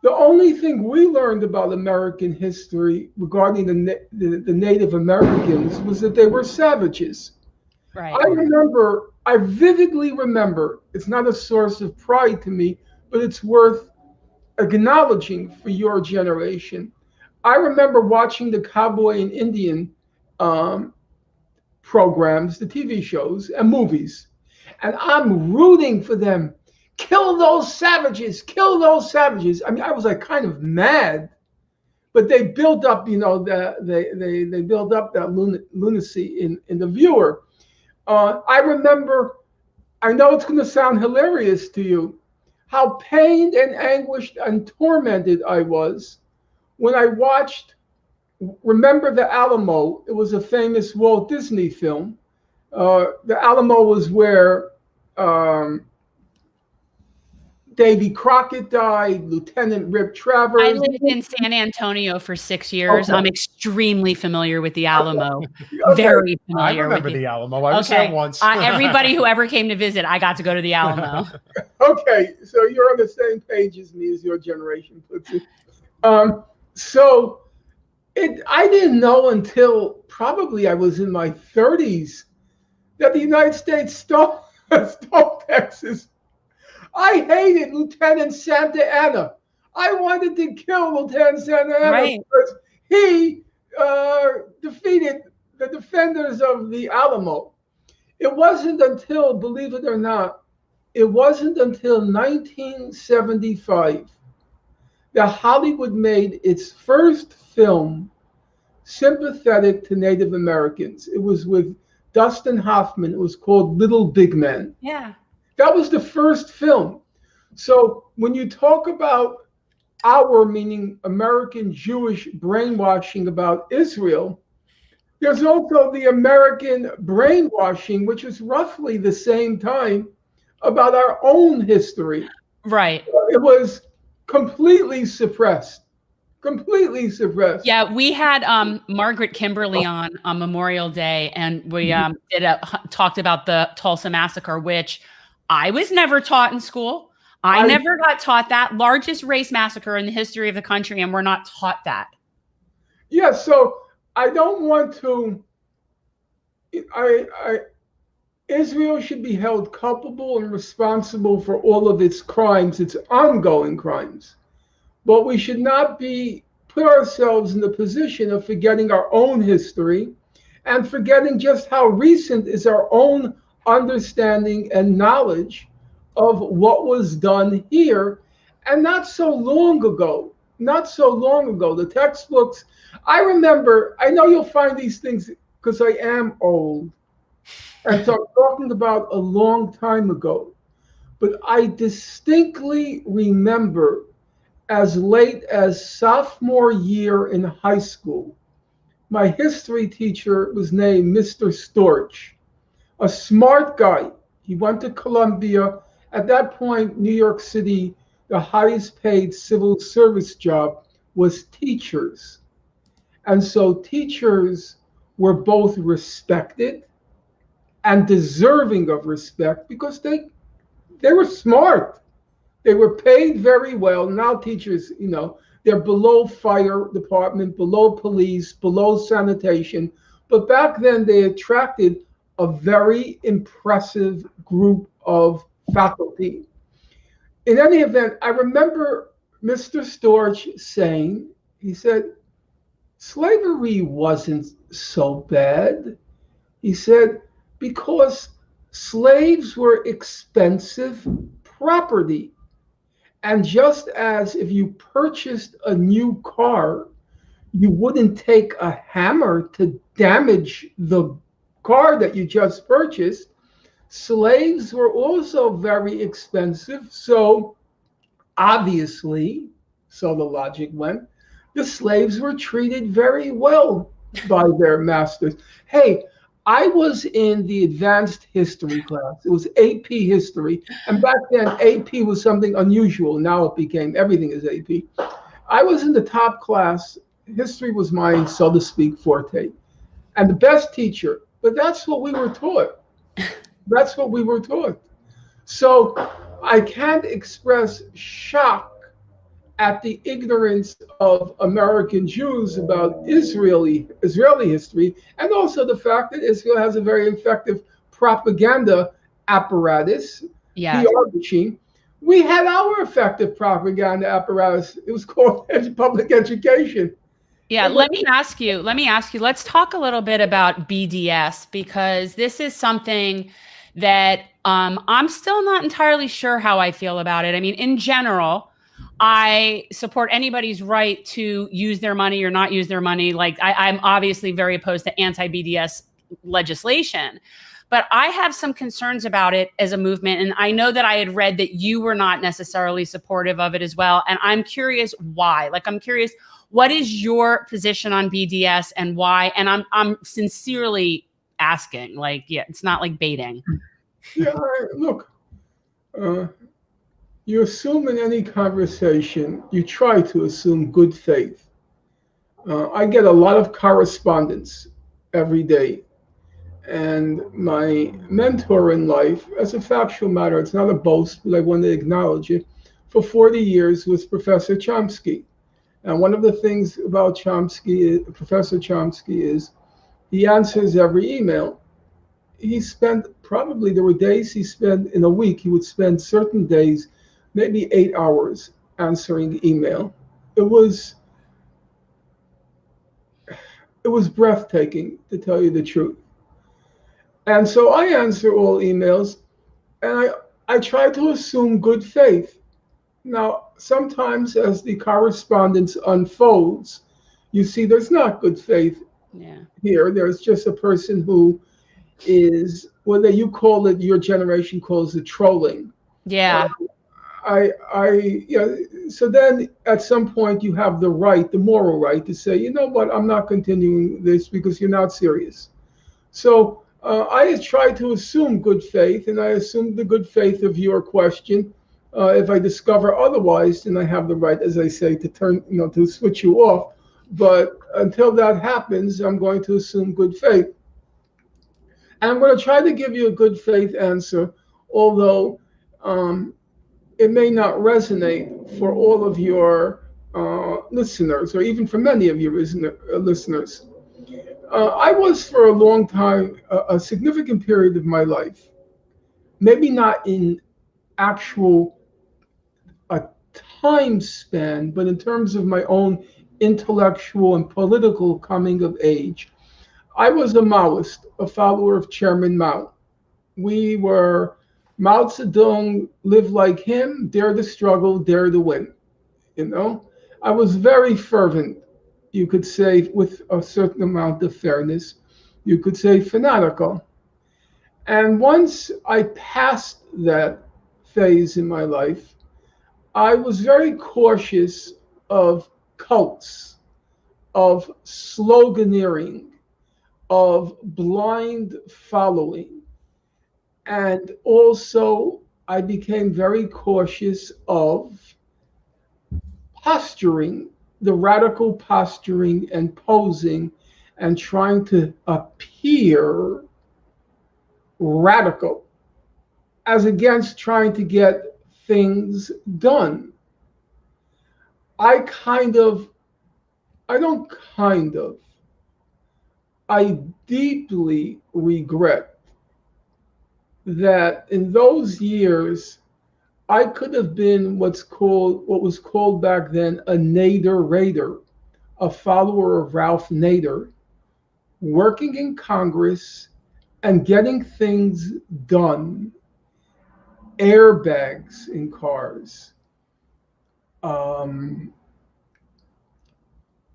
the only thing we learned about American history regarding the Native Americans was that they were savages. Right. I vividly remember, it's not a source of pride to me, but it's worth acknowledging for your generation. I remember watching the cowboy and Indian programs, the TV shows and movies, and I'm rooting for them. Kill those savages, kill those savages. I mean, I was like kind of mad, but they built up, they built up that lunacy in the viewer. I remember, I know it's going to sound hilarious to you, how pained and anguished and tormented I was when I watched Remember the Alamo. It was a famous Walt Disney film. The Alamo was where Davy Crockett died, Lieutenant Rip Travers. I lived in San Antonio for 6 years. Okay. I'm extremely familiar with the Alamo. Okay. Very I familiar remember with the Alamo. I was there once. Everybody who ever came to visit, I got to go to the Alamo. Okay, so you're on the same page as me, as your generation puts it. I didn't know until probably I was in my 30s that the United States stole Texas. I hated Lieutenant Santa Anna. I wanted to kill Lieutenant Santa Anna because he defeated the defenders of the Alamo. It wasn't until, believe it or not, it wasn't until 1975 that Hollywood made its first film sympathetic to Native Americans. It was with Dustin Hoffman. It was called Little Big Man. Yeah. That was the first film. So when you talk about our, meaning American Jewish brainwashing about Israel, there's also the American brainwashing, which is roughly the same time, about our own history. Right. It was completely suppressed. Completely suppressed. Yeah, we had Margaret Kimberly on Memorial Day, and we talked about the Tulsa Massacre, which I was never taught in school. I never got taught that. Largest race massacre in the history of the country, and we're not taught that. Yeah, so I don't want to. Israel should be held culpable and responsible for all of its crimes, its ongoing crimes. But we should not put ourselves in the position of forgetting our own history and forgetting just how recent is our own understanding and knowledge of what was done here. And not so long ago, the textbooks, I remember, I know you'll find these things because I am old. And so I'm talking about a long time ago. But I distinctly remember as late as sophomore year in high school, my history teacher was named Mr. Storch, a smart guy. He went to Columbia. At that point, New York City, the highest paid civil service job was teachers. And so teachers were both respected and deserving of respect because they were smart. They were paid very well. Now teachers, they're below fire department, below police, below sanitation. But back then they attracted a very impressive group of faculty. in any event, I remember Mr. Storch saying, he said, slavery wasn't so bad. He said, because slaves were expensive property. And just as if you purchased a new car, you wouldn't take a hammer to damage the car that you just purchased, slaves were also very expensive. So obviously, so the logic went, the slaves were treated very well by their masters. Hey, I was in the advanced history class. It was AP history. And back then, AP was something unusual. Now it became everything is AP. I was in the top class. History was my, so to speak, forte. And the best teacher. But that's what we were taught. That's what we were taught. So I can't express shock at the ignorance of American Jews about Israeli history, and also the fact that Israel has a very effective propaganda apparatus, Yes. PR machine. We had our effective propaganda apparatus. It was called public education. Yeah, let me ask you, let's talk a little bit about BDS, because this is something that I'm still not entirely sure how I feel about it. I mean, in general, I support anybody's right to use their money or not use their money. Like I'm obviously very opposed to anti-BDS legislation, but I have some concerns about it as a movement. And I know that I had read that you were not necessarily supportive of it as well. And I'm curious why. Like, I'm curious, what is your position on BDS and why? And I'm sincerely asking, like, yeah, it's not like baiting. Yeah, look, you assume in any conversation, you try to assume good faith. I get a lot of correspondence every day. And my mentor in life, as a factual matter, it's not a boast, but I want to acknowledge it, for 40 years was Professor Chomsky. And one of the things about Professor Chomsky is he answers every email. He spent probably, there were days he spent in a week, he would spend certain days, maybe 8 hours answering email. It was breathtaking, to tell you the truth. And so I answer all emails, and I try to assume good faith. Now, sometimes as the correspondence unfolds, you see there's not good faith here. There's just a person who is, whether you call it, your generation calls it trolling. Yeah. So then at some point you have the right, the moral right to say, you know what, I'm not continuing this because you're not serious. So I try to assume good faith, and I assume the good faith of your question. If I discover otherwise, then I have the right, as I say, to turn, to switch you off. But until that happens, I'm going to assume good faith. And I'm going to try to give you a good faith answer, although it may not resonate for all of your listeners, or even for many of your listeners. I was for a long time, a significant period of my life, maybe not in actual time span, but in terms of my own intellectual and political coming of age, I was a Maoist, a follower of Chairman Mao. We were Mao Zedong, live like him, dare to struggle, dare to win. I was very fervent. You could say, with a certain amount of fairness, you could say fanatical. And once I passed that phase in my life, I was very cautious of cults, of sloganeering, of blind following. And also, I became very cautious of posturing, the radical posturing and posing and trying to appear radical, as against trying to get things done. I deeply regret that in those years I could have been what was called back then a Nader Raider, a follower of Ralph Nader, working in Congress and getting things done. Airbags in cars,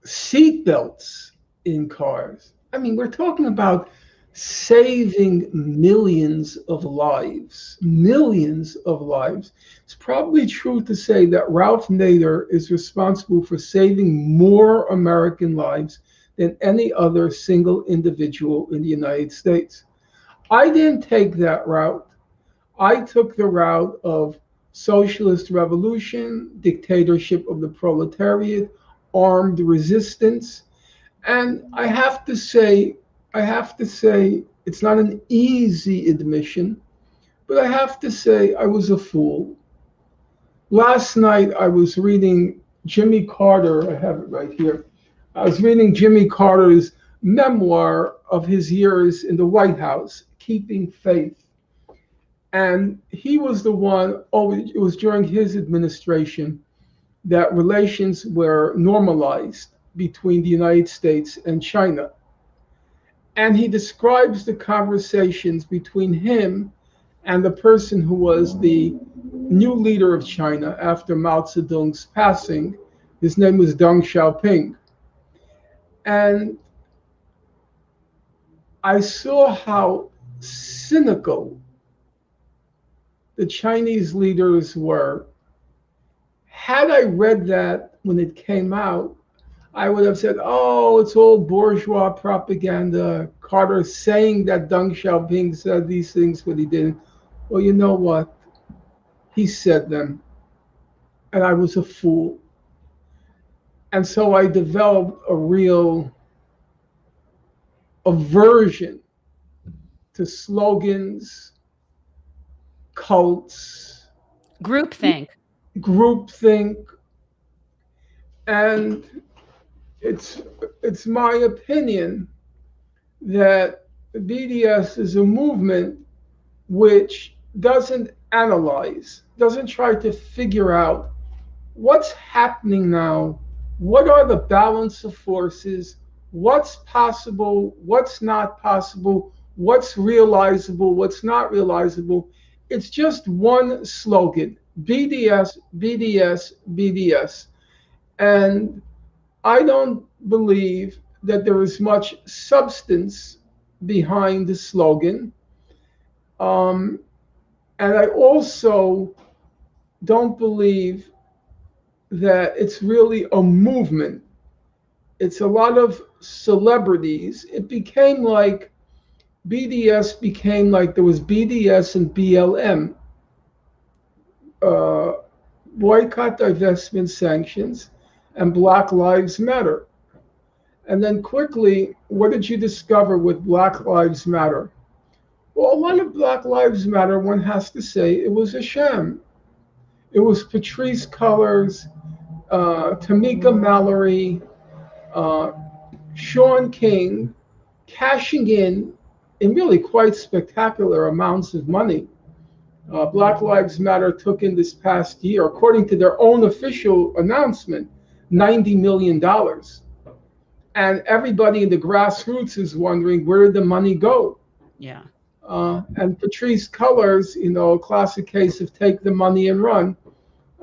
seat belts in cars. I mean, we're talking about saving millions of lives. Millions of lives. It's probably true to say that Ralph Nader is responsible for saving more American lives than any other single individual in the United States. I didn't take that route. I took the route of socialist revolution, dictatorship of the proletariat, armed resistance. And I have to say, it's not an easy admission, but I have to say I was a fool. Last night I was reading Jimmy Carter, I have it right here. I was reading Jimmy Carter's memoir of his years in the White House, Keeping Faith. And he was the one, it was during his administration that relations were normalized between the United States and China. And he describes the conversations between him and the person who was the new leader of China after Mao Zedong's passing. His name was Deng Xiaoping. And I saw how cynical the Chinese leaders were. Had I read that when it came out, I would have said, oh, it's all bourgeois propaganda. Carter saying that Deng Xiaoping said these things, but he didn't. Well, you know what? He said them, and I was a fool. And so I developed a real aversion to slogans, cults, Groupthink. And it's my opinion that the BDS is a movement which doesn't analyze, doesn't try to figure out what's happening now, what are the balance of forces, what's possible, what's not possible, what's realizable, what's not realizable. It's just one slogan, BDS, BDS, BDS. And I don't believe that there is much substance behind the slogan. And I also don't believe that it's really a movement. It's a lot of celebrities. It became like, BDS became like there was BDS and BLM. Boycott, divestment, sanctions, and Black Lives Matter. And then quickly, what did you discover with Black Lives Matter? Well, a lot of Black Lives Matter, one has to say, it was a sham. It was Patrisse Cullors, Tamika Mallory, Sean King, cashing in really quite spectacular amounts of money. Black Lives Matter took in this past year, according to their own official announcement, $90 million. And everybody in the grassroots is wondering, where did the money go? Yeah. And Patrisse Cullors, a classic case of take the money and run.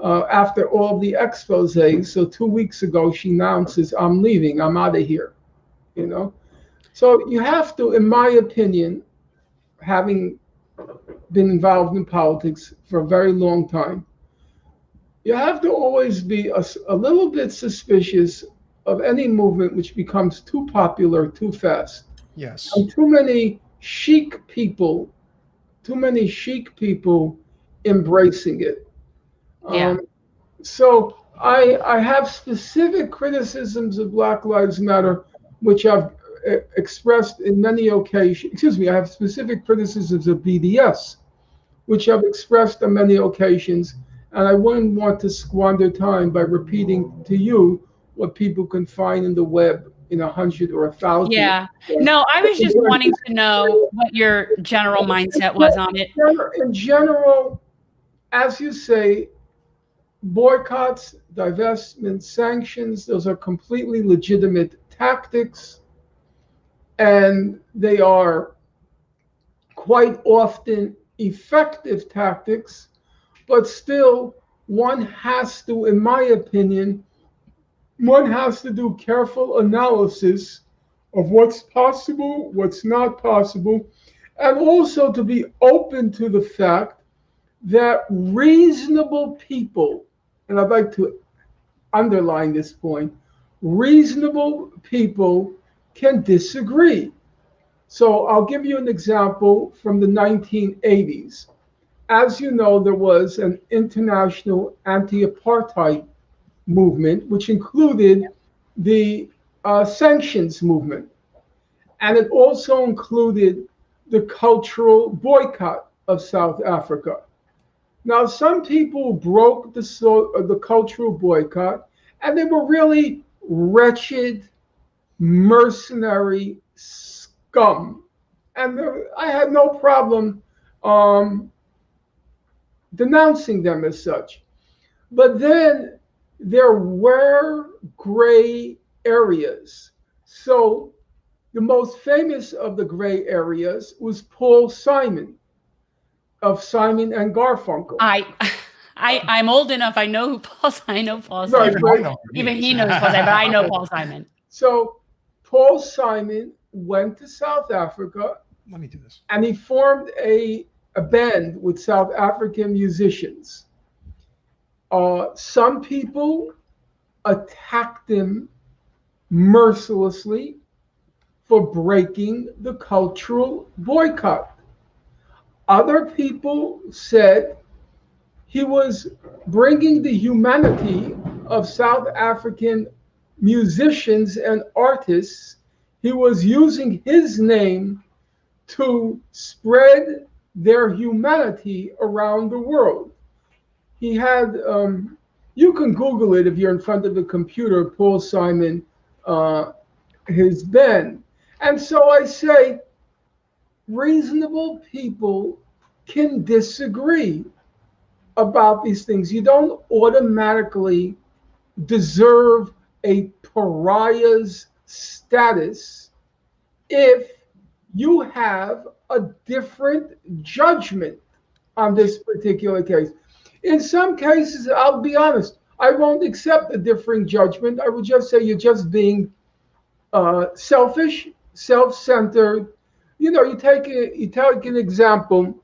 After all the exposés, so 2 weeks ago, she announces, I'm leaving, I'm out of here, So you have to, in my opinion, having been involved in politics for a very long time, you have to always be a little bit suspicious of any movement which becomes too popular too fast. Yes. And too many chic people embracing it. Yeah. So I have specific criticisms of Black Lives Matter, which I've expressed in many occasions. I have specific criticisms of BDS, which I've expressed on many occasions, and I wouldn't want to squander time by repeating to you what people can find in the web in 100 or 1,000. Yeah. No, I was just wanting to know what your general mindset was on it. In general, as you say, boycotts, divestment, sanctions, those are completely legitimate tactics, and they are quite often effective tactics, but still one has to, in my opinion, one has to do careful analysis of what's possible, what's not possible, and also to be open to the fact that reasonable people, and I'd like to underline this point, reasonable people can disagree. So I'll give you an example from the 1980s. As you know, there was an international anti-apartheid movement, which included the sanctions movement. And it also included the cultural boycott of South Africa. Now, some people broke the cultural boycott, and they were really wretched, mercenary scum. And I had no problem denouncing them as such. But then there were gray areas. So the most famous of the gray areas was Paul Simon of Simon and Garfunkel. I'm old enough. I know Paul Simon. Right, right. Even he knows Paul Simon, but I know Paul Simon. So Paul Simon went to South Africa. Let me do this. And he formed a band with South African musicians. Some people attacked him mercilessly for breaking the cultural boycott. Other people said he was bringing the humanity of South African musicians and artists. He was using his name to spread their humanity around the world. He had, you can Google it if you're in front of a computer, Paul Simon, his band. And so I say, reasonable people can disagree about these things. You don't automatically deserve a pariah's status if you have a different judgment on this particular case. In some cases, I'll be honest, I won't accept a differing judgment. I would just say you're just being selfish, self-centered. You know, you take an example.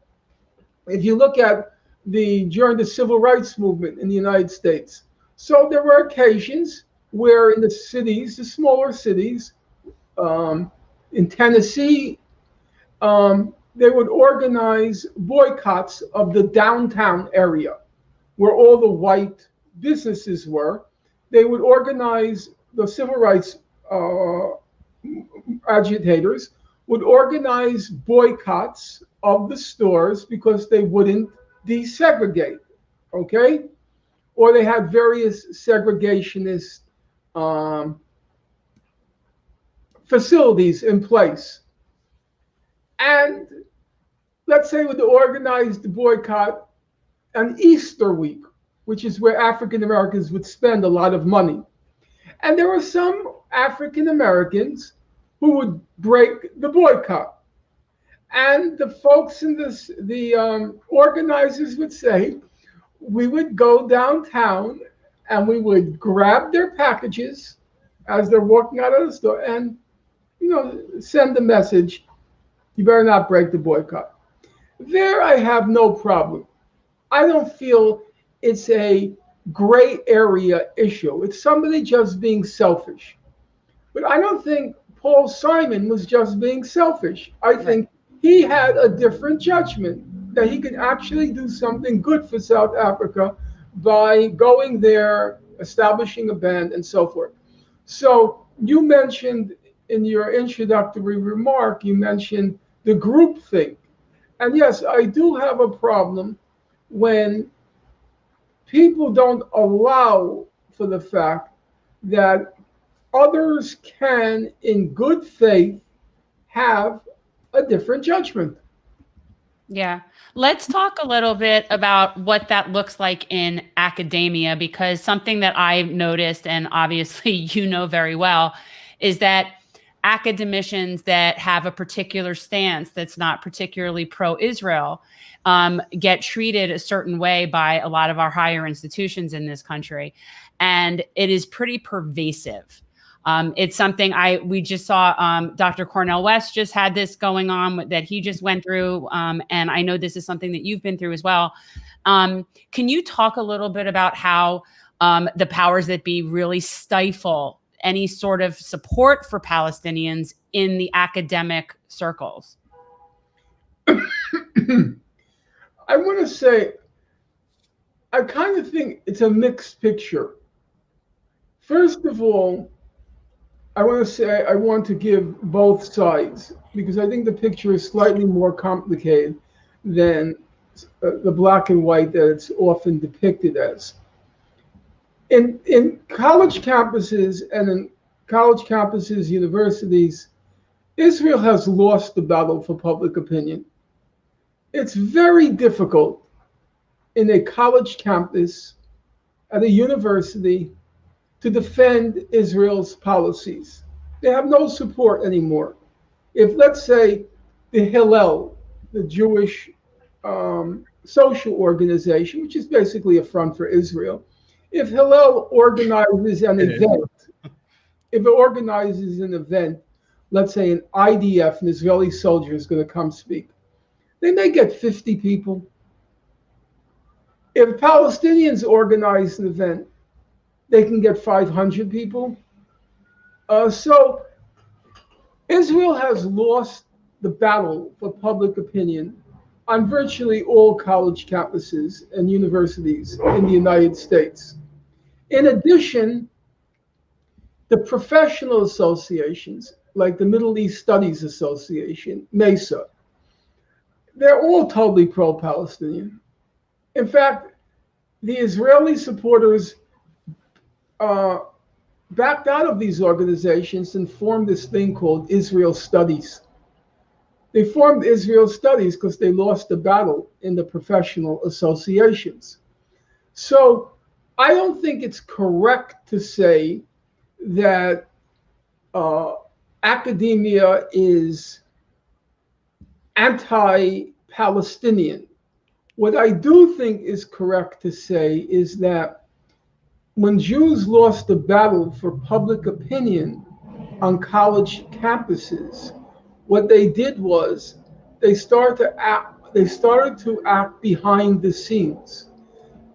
If you look at during the civil rights movement in the United States, so there were occasions where in the cities, the smaller cities, in Tennessee, they would organize boycotts of the downtown area where all the white businesses were. They would organize, the civil rights agitators would organize boycotts of the stores because they wouldn't desegregate, okay? Or they had various segregationist facilities in place. And let's say we organized the boycott on Easter week, which is where African Americans would spend a lot of money. And there were some African Americans who would break the boycott. And the folks in the organizers would say, we would go downtown and we would grab their packages as they're walking out of the store and, you know, send the message, you better not break the boycott. There I have no problem. I don't feel it's a gray area issue. It's somebody just being selfish. But I don't think Paul Simon was just being selfish. I think he had a different judgment that he could actually do something good for South Africa by going there, establishing a band, and so forth. So you mentioned in your introductory remark, you mentioned the group thing. And yes, I do have a problem when people don't allow for the fact that others can, in good faith, have a different judgment. Yeah. Let's talk a little bit about what that looks like in academia, because something that I've noticed, and obviously you know very well, is that academicians that have a particular stance that's not particularly pro-Israel get treated a certain way by a lot of our higher institutions in this country. And it is pretty pervasive. It's something we just saw. Dr. Cornel West just had this going on that he just went through. And I know this is something that you've been through as well. Can you talk a little bit about how the powers that be really stifle any sort of support for Palestinians in the academic circles? I want to say, I kind of think it's a mixed picture. First of all, I want to give both sides, because I think the picture is slightly more complicated than the black and white that it's often depicted as. In college campuses universities, Israel has lost the battle for public opinion. It's very difficult in a college campus at a university to defend Israel's policies. They have no support anymore. If, let's say, the Hillel, the Jewish social organization, which is basically a front for Israel, if Hillel organizes an event, let's say an IDF, an Israeli soldier is going to come speak, they may get 50 people. If Palestinians organize an event, they can get 500 people. So Israel has lost the battle for public opinion on virtually all college campuses and universities in the United States. In addition, the professional associations, like the Middle East Studies Association, MESA, they're all totally pro-Palestinian. In fact, the Israeli supporters backed out of these organizations and formed this thing called Israel Studies. They formed Israel Studies because they lost the battle in the professional associations. So I don't think it's correct to say that academia is anti-Palestinian. What I do think is correct to say is that when Jews lost the battle for public opinion on college campuses, what they did was they started to act behind the scenes.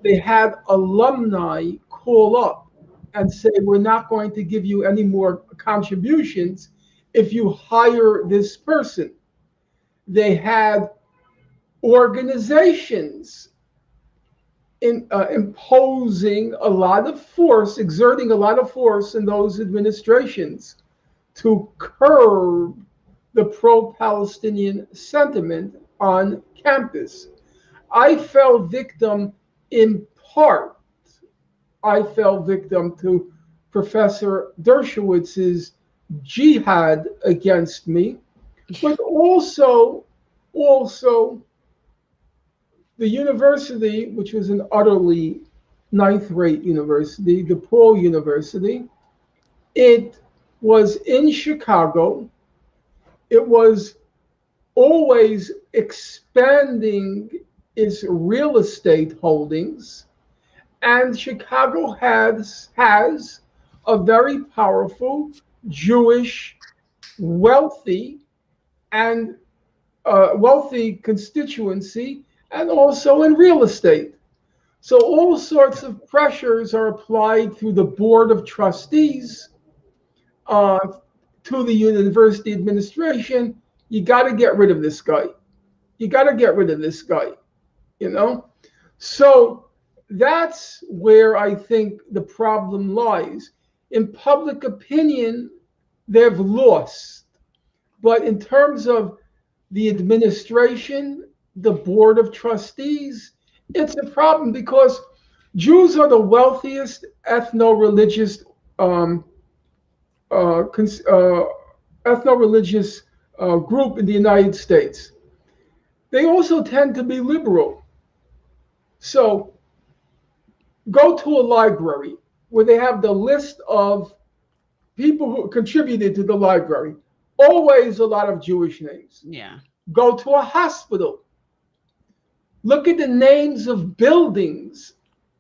They had alumni call up and say, we're not going to give you any more contributions if you hire this person. They had organizations imposing a lot of force, exerting a lot of force in those administrations to curb the pro-Palestinian sentiment on campus. I fell victim in part. I fell victim to Professor Dershowitz's jihad against me, but also the university, which was an utterly ninth-rate university, DePaul University, it was in Chicago. It was always expanding its real estate holdings. And Chicago has a very powerful Jewish, wealthy constituency, and also in real estate. So all sorts of pressures are applied through the board of trustees to the university administration. You got to get rid of this guy. You know? So that's where I think the problem lies. In public opinion, they've lost. But in terms of the administration, the board of trustees, it's a problem because Jews are the wealthiest ethno-religious group in the United States. they also tend to be liberal. So go to a library where they have the list of people who contributed to the library. Always a lot of Jewish names. Yeah. Go to a hospital. Look at the names of buildings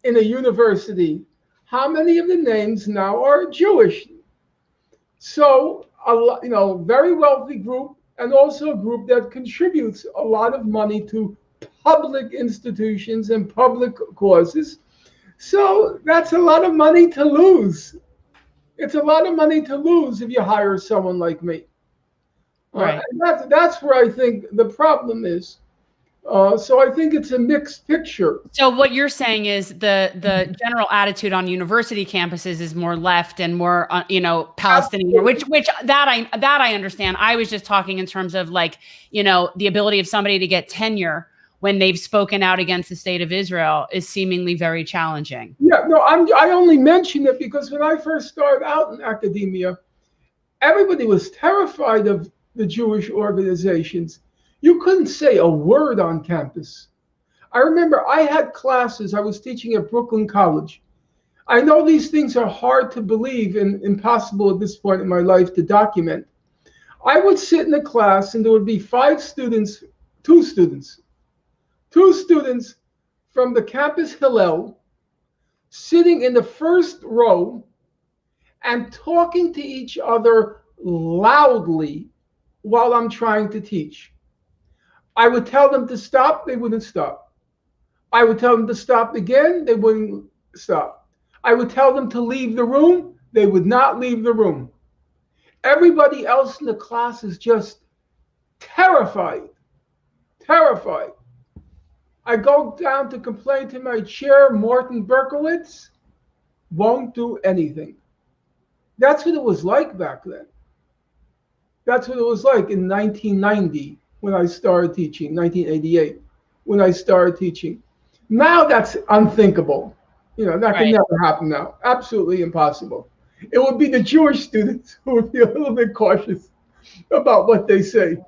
in a university. How many of the names now are Jewish? So, very wealthy group, and also a group that contributes a lot of money to public institutions and public causes. So that's a lot of money to lose. It's a lot of money to lose if you hire someone like me. Right. That's where I think the problem is. So I think it's a mixed picture. So what you're saying is the general attitude on university campuses is more left and more Palestinian, which that I understand. I was just talking in terms of the ability of somebody to get tenure when they've spoken out against the state of Israel is seemingly very challenging. Yeah, no, I only mention it because when I first started out in academia, everybody was terrified of the Jewish organizations. You couldn't say a word on campus. I remember I had classes, I was teaching at Brooklyn College. I know these things are hard to believe and impossible at this point in my life to document. I would sit in a class and there would be two students from the campus Hillel sitting in the first row and talking to each other loudly while I'm trying to teach. I would tell them to stop, they wouldn't stop. I would tell them to stop again, they wouldn't stop. I would tell them to leave the room, they would not leave the room. Everybody else in the class is just terrified. I go down to complain to my chair, Morton Berkowitz, won't do anything. That's what it was like back then. That's what it was like in 1990 when I started teaching, 1988 when I started teaching. Now that's unthinkable. That can never happen now. Absolutely impossible. It would be the Jewish students who would be a little bit cautious about what they say,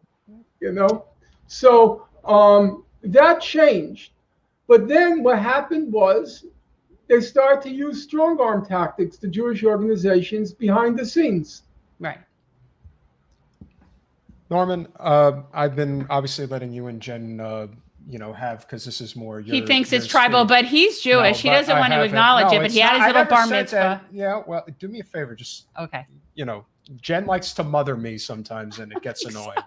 So that changed. But then what happened was they started to use strong arm tactics, the Jewish organizations behind the scenes. Right. Norman, I've been obviously letting you and Jen, have, because this is more your. He thinks it's tribal, but he's Jewish. He doesn't want to acknowledge it, but he had his little bar mitzvah. Yeah, well, do me a favor, just okay. Jen likes to mother me sometimes, and it gets annoying.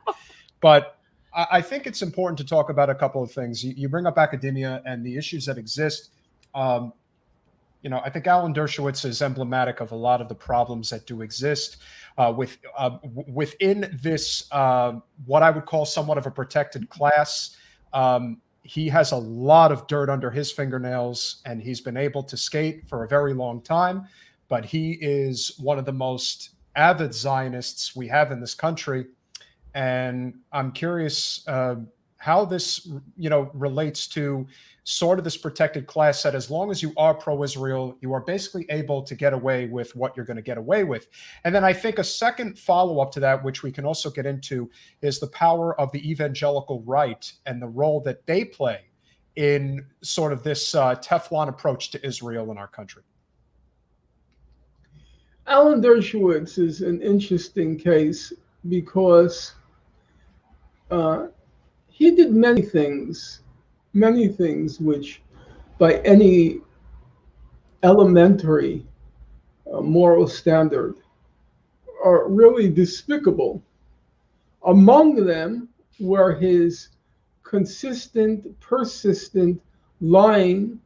But I think it's important to talk about a couple of things. You bring up academia and the issues that exist. I think Alan Dershowitz is emblematic of a lot of the problems that do exist within this, what I would call somewhat of a protected class. He has a lot of dirt under his fingernails, and he's been able to skate for a very long time. But he is one of the most avid Zionists we have in this country. And I'm curious how this, relates to sort of this protected class that as long as you are pro-Israel, you are basically able to get away with what you're going to get away with. And then I think a second follow-up to that, which we can also get into, is the power of the evangelical right and the role that they play in sort of this Teflon approach to Israel in our country. Alan Dershowitz is an interesting case because he did many things which by any elementary moral standard are really despicable. Among them were his consistent, persistent lying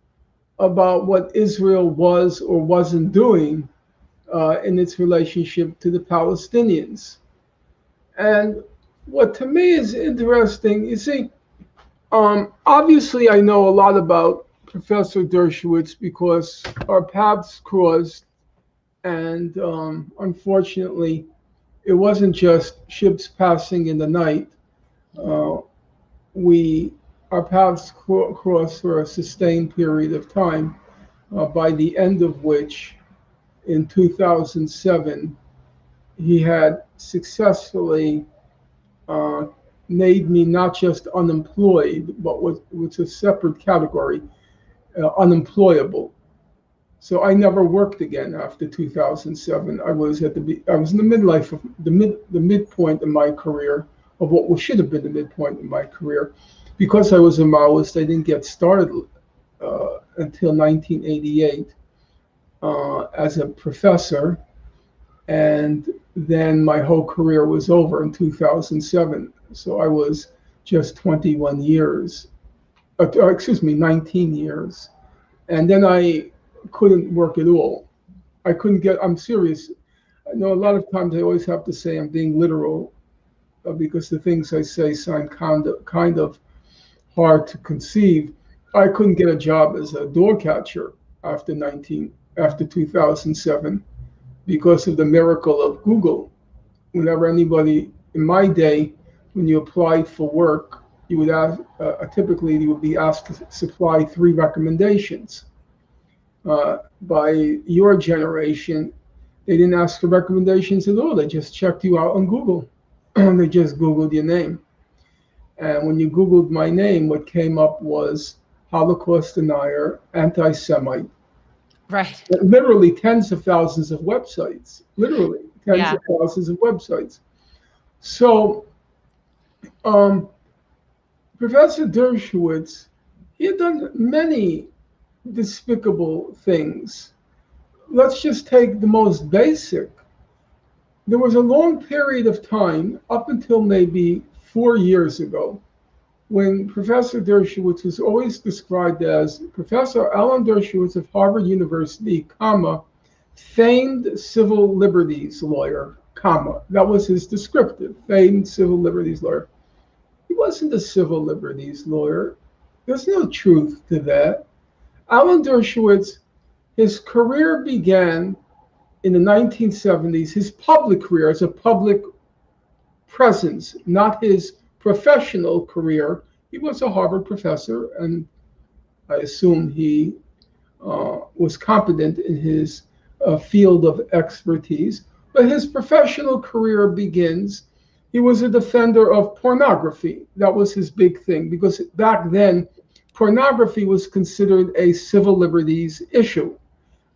about what Israel was or wasn't doing in its relationship to the Palestinians. And what to me is interesting, you see, obviously I know a lot about Professor Dershowitz because our paths crossed, and unfortunately, it wasn't just ships passing in the night. Our paths crossed for a sustained period of time, by the end of which, in 2007, he had successfully made me not just unemployed, but was a separate category, unemployable. So I never worked again after 2007. I was in the midlife of the midpoint of my career, of what should have been the midpoint of my career. Because I was a Maoist, I didn't get started until 1988 as a professor, and then my whole career was over in 2007. So I was just 21 years, 19 years, and then I couldn't work at all. I couldn't get, I'm serious. I know a lot of times I always have to say I'm being literal because the things I say sound kind of hard to conceive. I couldn't get a job as a door catcher after 2007 because of the miracle of Google. Whenever anybody, in my day, when you applied for work, you would ask, typically you would be asked to supply 3 recommendations. By your generation, they didn't ask for recommendations at all. They just checked you out on Google. They just Googled your name. And when you Googled my name, what came up was Holocaust denier, anti-Semite. Right. Literally tens of thousands of websites. Literally tens of thousands of websites. So Professor Dershowitz, he had done many despicable things. Let's just take the most basic. There was a long period of time, up until maybe 4 years ago, when Professor Dershowitz was always described as Professor Alan Dershowitz of Harvard University, comma, famed civil liberties lawyer, comma. That was his descriptive, famed civil liberties lawyer. He wasn't a civil liberties lawyer. There's no truth to that. Alan Dershowitz, his career began in the 1970s, his public career as a public presence, not his professional career. He was a Harvard professor, and I assume he was competent in his field of expertise. But his professional career begins, he was a defender of pornography. That was his big thing, because back then, pornography was considered a civil liberties issue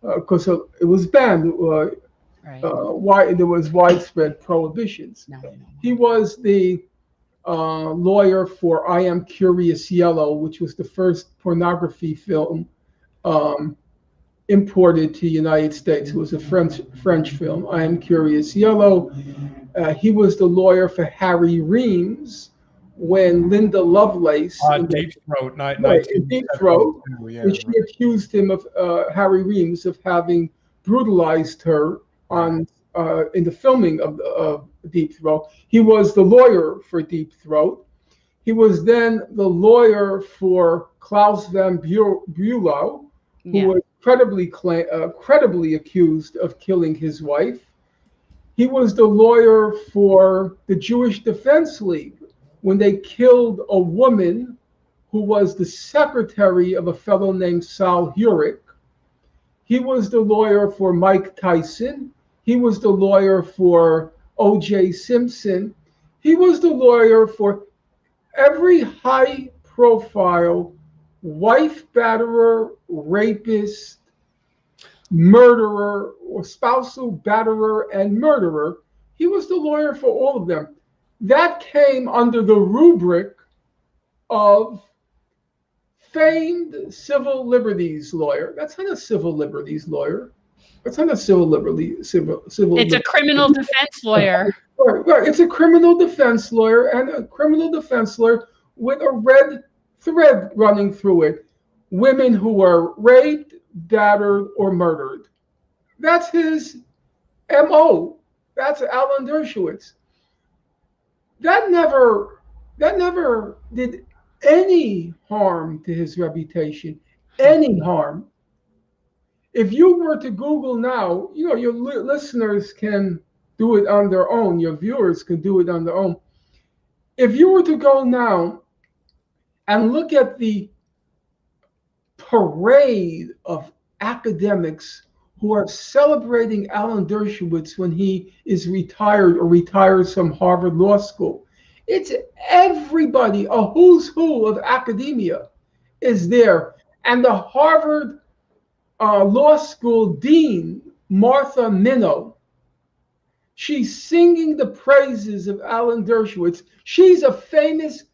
because it was banned. There was widespread prohibitions. No. He was the lawyer for I Am Curious Yellow, which was the first pornography film imported to the United States. It was a French film, I Am Curious Yellow. He was the lawyer for Harry Reams when Linda Lovelace Deep Throat, Deep Throat, which she accused him of Harry Reams of having brutalized her in the filming of Deep Throat. He was the lawyer for Deep Throat. He was then the lawyer for Klaus van Bülow, who was credibly accused of killing his wife. He was the lawyer for the Jewish Defense League when they killed a woman who was the secretary of a fellow named Sal Hurek. He was the lawyer for Mike Tyson. He was the lawyer for O.J. Simpson. He was the lawyer for every high-profile wife batterer, rapist, murderer, or spousal batterer and murderer. He was the lawyer for all of them. That came under the rubric of famed civil liberties lawyer. That's not a civil liberties lawyer. That's not a civil liberty. It's a criminal defense lawyer. Right. It's a criminal defense lawyer, and a criminal defense lawyer with a red thread running through it. Women who were raped, battered, or murdered. That's his MO. That's Alan Dershowitz. That never did any harm to his reputation, any harm. If you were to Google now, your listeners can do it on their own, your viewers can do it on their own. If you were to go now and look at the parade of academics who are celebrating Alan Dershowitz when he is retired or retires from Harvard Law School, It's everybody, a who's who of academia is there. And the Harvard Law School dean, Martha Minow, she's singing the praises of Alan Dershowitz. She's a famous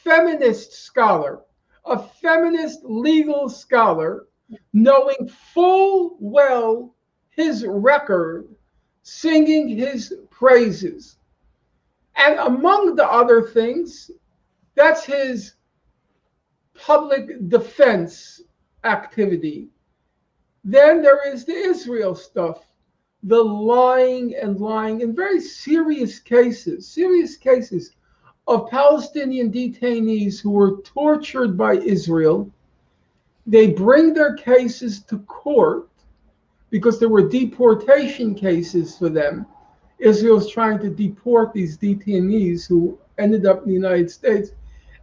feminist scholar, a feminist legal scholar, knowing full well his record, singing his praises. And among the other things, that's his public defense activity. Then there is the Israel stuff, the lying in very serious cases of Palestinian detainees who were tortured by Israel. They bring their cases to court because there were deportation cases for them. Israel's trying to deport these detainees who ended up in the United States.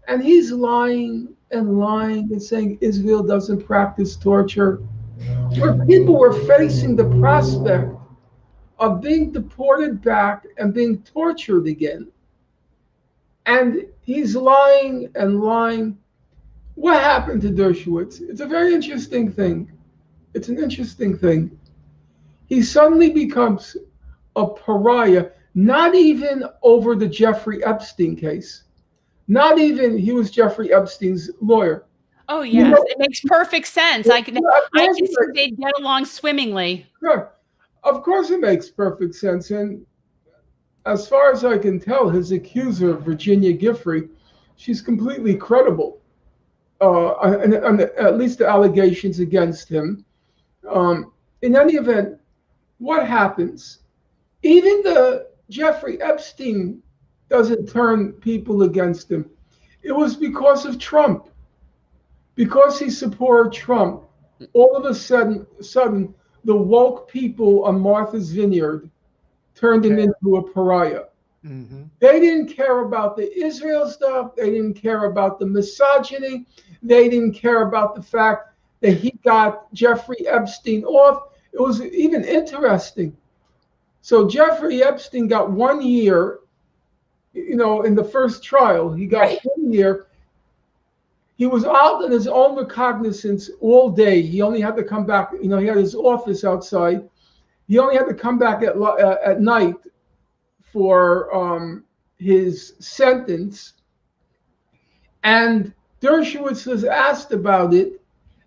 And he's lying and saying Israel doesn't practice torture. Where people were facing the prospect of being deported back and being tortured again. And he's lying and lying. What happened to Dershowitz? It's a very interesting thing. It's an interesting thing. He suddenly becomes a pariah, not even over the Jeffrey Epstein case. Not even, he was Jeffrey Epstein's lawyer. Oh, yes. You know, it makes perfect sense. I can see they'd get along swimmingly. Sure. Of course it makes perfect sense. And as far as I can tell, his accuser, Virginia Giuffre, she's completely credible. And at least the allegations against him. In any event, what happens? Even the Jeffrey Epstein doesn't turn people against him. It was because of Trump. Because he supported Trump, all of a sudden, the woke people on Martha's Vineyard turned him into a pariah. Mm-hmm. They didn't care about the Israel stuff. They didn't care about the misogyny. They didn't care about the fact that he got Jeffrey Epstein off. It was even interesting. So Jeffrey Epstein got 1 year, in the first trial. He got 1 year. He was out in his own recognizance all day. He only had to come back. He had his office outside. He only had to come back at night for his sentence. And Dershowitz was asked about it.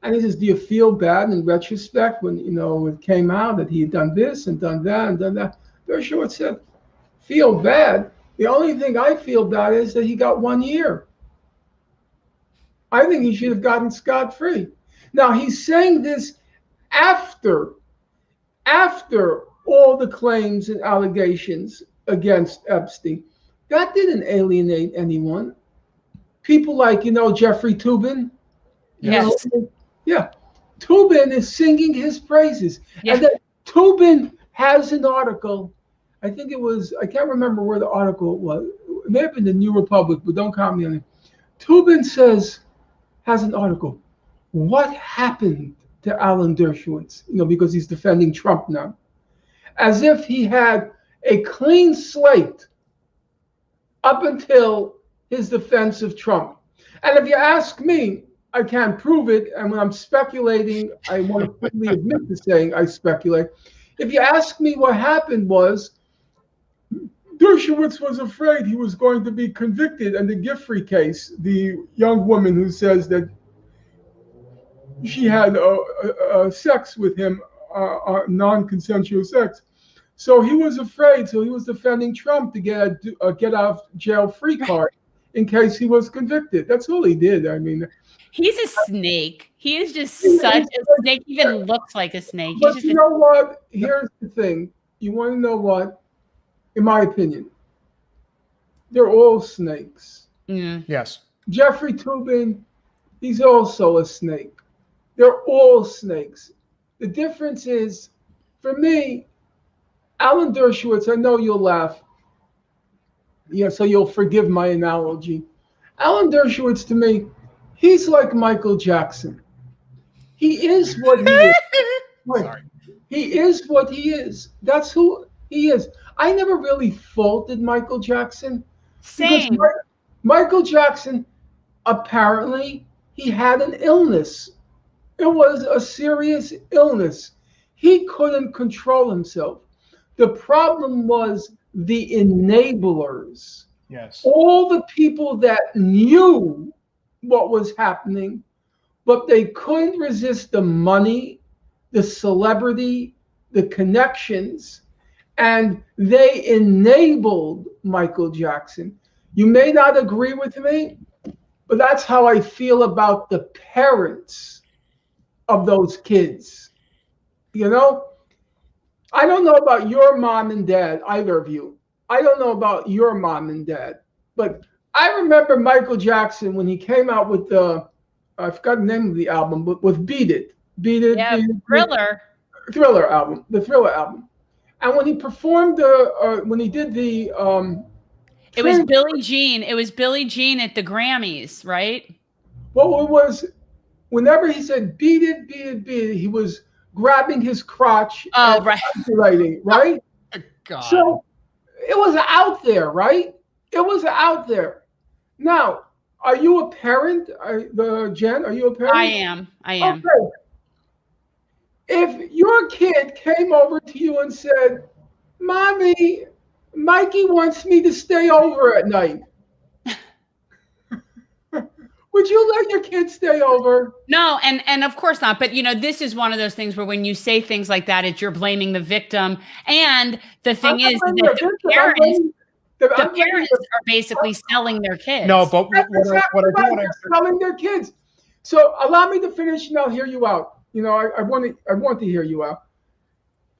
And he says, do you feel bad in retrospect when, it came out that he had done this and done that and done that? Dershowitz said, feel bad? The only thing I feel bad is that he got 1 year. I think he should have gotten scot-free. Now, he's saying this after all the claims and allegations against Epstein. That didn't alienate anyone. People like, Jeffrey Toobin. Yes. Yeah. Toobin is singing his praises. Yeah. And then Toobin has an article. I think it was, I can't remember where the article was. It may have been the New Republic, but don't count me on it. Toobin has an article. What happened to Alan Dershowitz? Because he's defending Trump now. As if he had a clean slate up until his defense of Trump. And if you ask me, I can't prove it. And when I'm speculating, I want to quickly admit to saying I speculate. If you ask me, what happened was Dershowitz was afraid he was going to be convicted in the Giuffre case, the young woman who says that she had sex with him, non-consensual sex. So he was afraid. So he was defending Trump to get a get out of jail free card in case he was convicted. That's all he did. I mean, he's a snake. He is just such a snake. Even looks like a snake. But you know what? Here's the thing. You want to know what? In my opinion, they're all snakes. Mm. Yes. Jeffrey Toobin, he's also a snake. They're all snakes. The difference is, for me, Alan Dershowitz, I know you'll laugh. Yeah, so you'll forgive my analogy. Alan Dershowitz, to me, he's like Michael Jackson. He is what he is. Sorry. He is what he is. That's who he is. I never really faulted Michael Jackson, Same. Michael Jackson, apparently, he had an illness. It was a serious illness. He couldn't control himself. The problem was the enablers. Yes. All the people that knew what was happening, but they couldn't resist the money, the celebrity, the connections, and they enabled Michael Jackson. You may not agree with me, but that's how I feel about the parents of those kids. You know, I don't know about your mom and dad, either of you. I don't know about your mom and dad, but I remember Michael Jackson when he came out with I forgot the name of the album, but with Beat It. Yeah, Thriller. Thriller album, the Thriller album. And when he performed when he did the it was Billie Jean. It was Billie Jean at the Grammys, right? Well, it was whenever he said beat it, beat it, beat it, he was grabbing his crotch and writing, right? God. So it was out there, right? It was out there. Now, are you a parent? Jen, are you a parent? I am. Okay. If your kid came over to you and said, Mommy, Mikey wants me to stay over at night, would you let your kid stay over? No, and of course not. But, this is one of those things where when you say things like that, you're blaming the victim. And the thing is that the parents are basically selling their kids. No, but what I do want to selling their kids. So allow me to finish and I'll hear you out. I want to hear you out.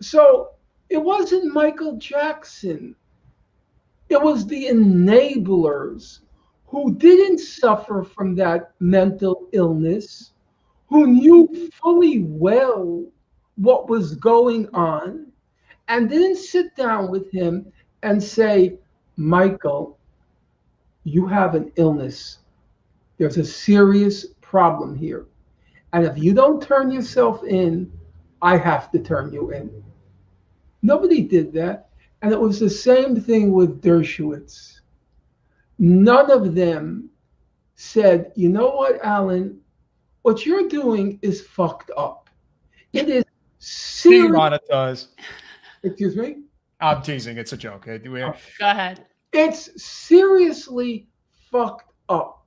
So it wasn't Michael Jackson. It was the enablers who didn't suffer from that mental illness, who knew fully well what was going on, and didn't sit down with him and say, Michael, you have an illness. There's a serious problem here. And if you don't turn yourself in, I have to turn you in. Nobody did that. And it was the same thing with Dershowitz. None of them said, you know what, Alan, what you're doing is fucked up. It is serious. Demonetize. Excuse me? I'm teasing. It's a joke. Go ahead. It's seriously fucked up.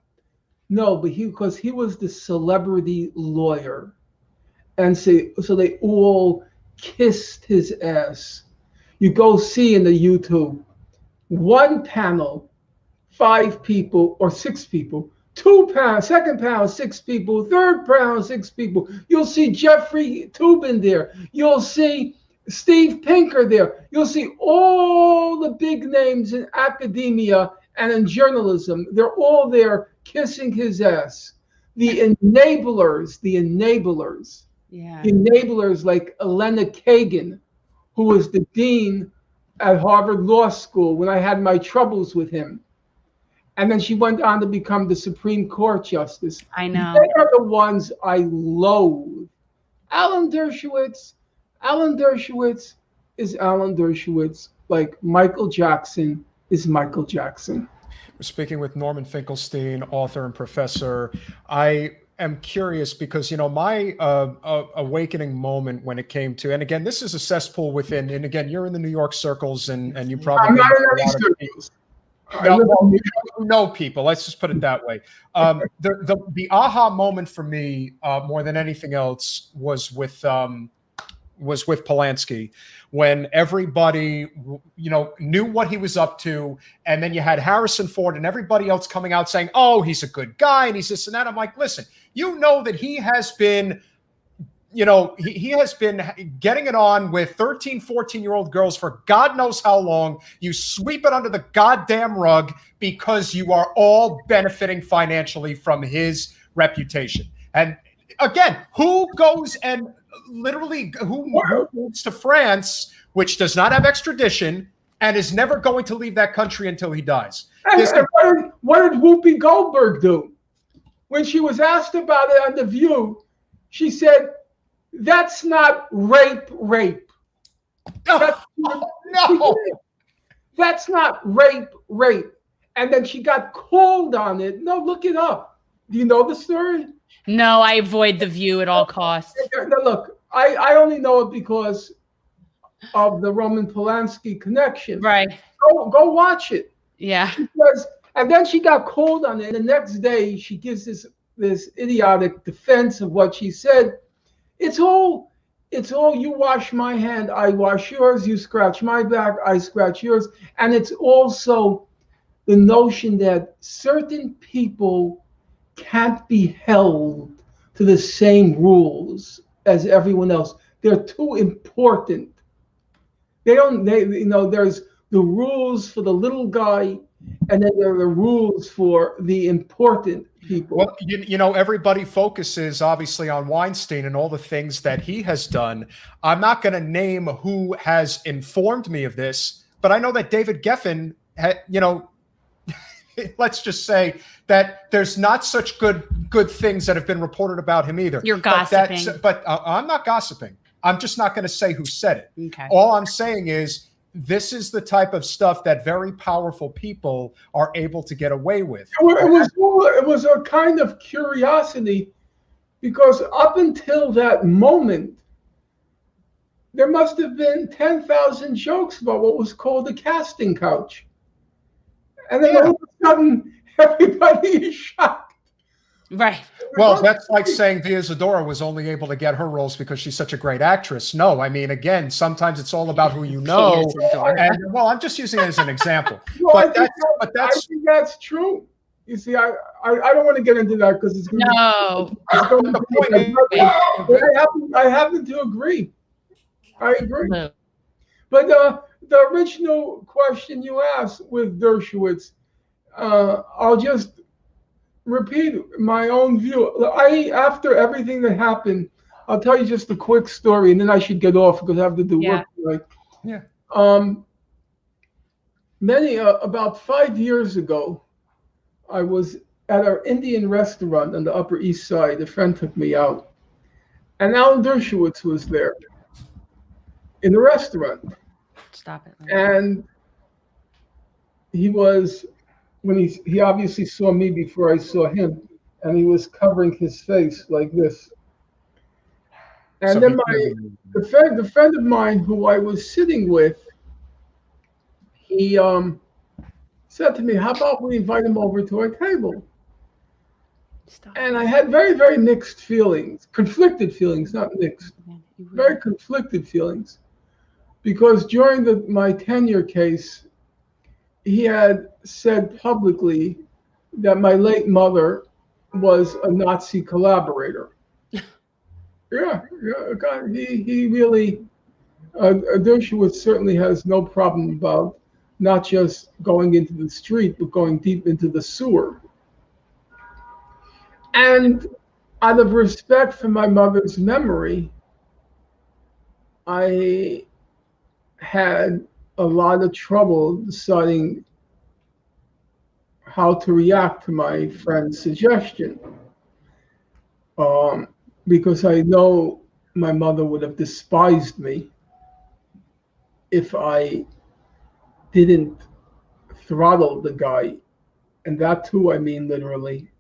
No, but because he was the celebrity lawyer. And so they all kissed his ass. You go see in the YouTube, one panel, 5 people or 6 people, 2 panels, second panel, 6 people, third panel, 6 people. You'll see Jeffrey Toobin there. You'll see Steve Pinker there. You'll see all the big names in academia and in journalism. They're all there kissing his ass. The enablers. Yeah. The enablers like Elena Kagan, who was the dean at Harvard Law School when I had my troubles with him. And then she went on to become the Supreme Court Justice. I know. They are the ones I loathe. Alan Dershowitz is Alan Dershowitz, like Michael Jackson is Michael Jackson. We're speaking with Norman Finkelstein, author and professor. I am curious because, my awakening moment when it came to, and again, this is a cesspool within, and again, you're in the New York circles and you probably I'm not in any circles. No people. Let's just put it that way. The aha moment for me, more than anything else, was with Polanski, when everybody, knew what he was up to, and then you had Harrison Ford and everybody else coming out saying, "Oh, he's a good guy and he's this and that." I'm like, listen, that he has been. He has been getting it on with 13, 14-year-old girls for God knows how long. You sweep it under the goddamn rug because you are all benefiting financially from his reputation. And again, who goes and literally who moves to France, which does not have extradition and is never going to leave that country until he dies? What did Whoopi Goldberg do? When she was asked about it on The View, she said, "That's not rape. No. That's not rape. and then she got called on it. No, look it up. Do you know the story? No, I avoid the View at all costs. No, look, I only know it because of the Roman Polanski connection. Right. Go watch it. Yeah. And then she got called on it. The next day, she gives this idiotic defense of what she said. It's all you wash my hand, I wash yours, you scratch my back, I scratch yours. And it's also the notion that certain people can't be held to the same rules as everyone else. They're too important. There's the rules for the little guy, and then there are the rules for the important people. Well, everybody focuses obviously on Weinstein and all the things that he has done. I'm not going to name who has informed me of this, but I know that David Geffen had, let's just say that there's not such good things that have been reported about him either. You're gossiping. But I'm not gossiping. I'm just not going to say who said it. Okay. All I'm saying is this is the type of stuff that very powerful people are able to get away with. It was a kind of curiosity, because up until that moment, there must have been 10,000 jokes about what was called the casting couch. And then all of a sudden, everybody is shocked. Right. Well, that's like saying Via Zadora was only able to get her roles because she's such a great actress. No, I mean, again, sometimes it's all about who you know. And, well, I'm just using it as an example. Well, but I think that's true. You see, I don't want to get into that because it's going I happen to agree. I agree. No. But the original question you asked with Dershowitz, I'll just repeat my own view. After everything that happened, I'll tell you just a quick story, and then I should get off because I have to do work tonight. Yeah. About 5 years ago, I was at our Indian restaurant on the Upper East Side. A friend took me out, and Alan Dershowitz was there in the restaurant. Stop it. And he was, when he obviously saw me before I saw him, and he was covering his face like this. And So then the friend of mine who I was sitting with, he said to me, "How about we invite him over to our table?" Stop. And I had very, very mixed feelings, conflicted feelings, not mixed, very conflicted feelings. Because during my tenure case, he had said publicly that my late mother was a Nazi collaborator. God, he really, Dershowitz certainly has no problem about not just going into the street, but going deep into the sewer. And out of respect for my mother's memory, I had a lot of trouble deciding how to react to my friend's suggestion, because I know my mother would have despised me if I didn't throttle the guy, and that too I mean literally,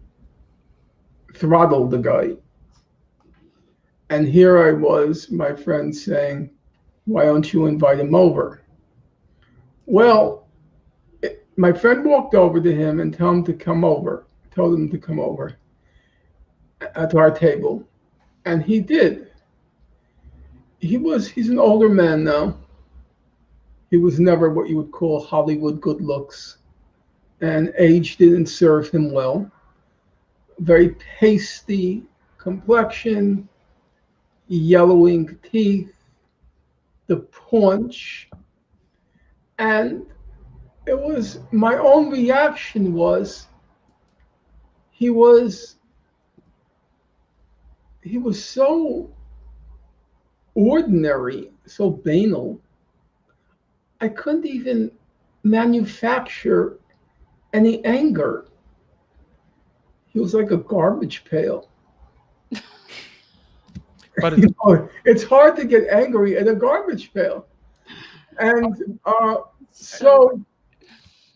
throttle the guy. And here I was, my friend saying, "Why don't you invite him over?" Well, my friend walked over to him and told him to come over to our table. And he did. He's an older man now. He was never what you would call Hollywood good looks. And age didn't serve him well. Very pasty complexion, yellowing teeth, the paunch. And it was, my own reaction was, he was so ordinary, so banal. I couldn't even manufacture any anger. He was like a garbage pail. But it's hard to get angry at a garbage pail. And so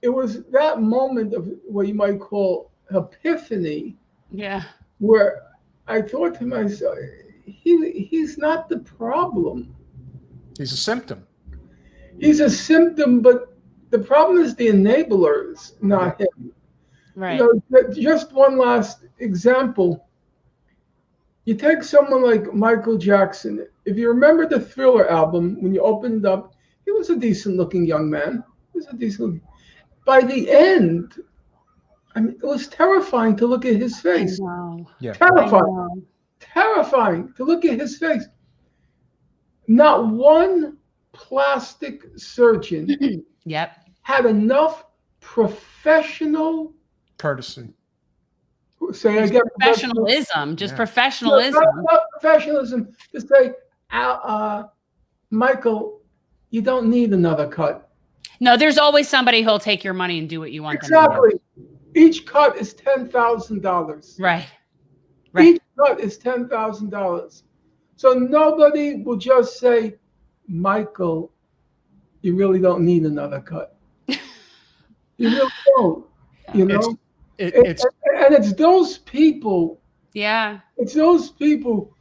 it was that moment of what you might call epiphany, Yeah. where I thought to myself, he's not the problem. He's a symptom. He's a symptom, but the problem is the enablers, not him. Right. You know, just one last example. You take someone like Michael Jackson. If you remember the Thriller album, when you opened up, he was a decent-looking young man. He was a decent. By the end, I mean, it was terrifying to look at his face. I know. Yeah. Terrifying. Terrifying to look at his face. Not one plastic surgeon Yep. had enough professional Courtesy. say again Professionalism, just professionalism. not professionalism to say, Michael, you don't need another cut. No, there's always somebody who'll take your money and do what you want them Exactly. to do. Each cut is $10,000. Right. Right. Each cut is $10,000. So nobody will just say, Michael, you really don't need another cut. You really don't. You know? And it's those people. Yeah. It's those people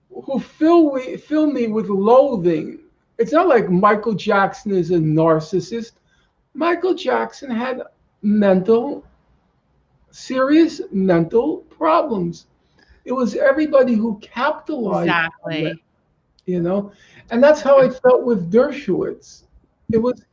who fill me with loathing. It's not like Michael Jackson is a narcissist. Michael Jackson had serious mental problems. It was everybody who capitalized on it, you know? And that's how I felt with Dershowitz. He was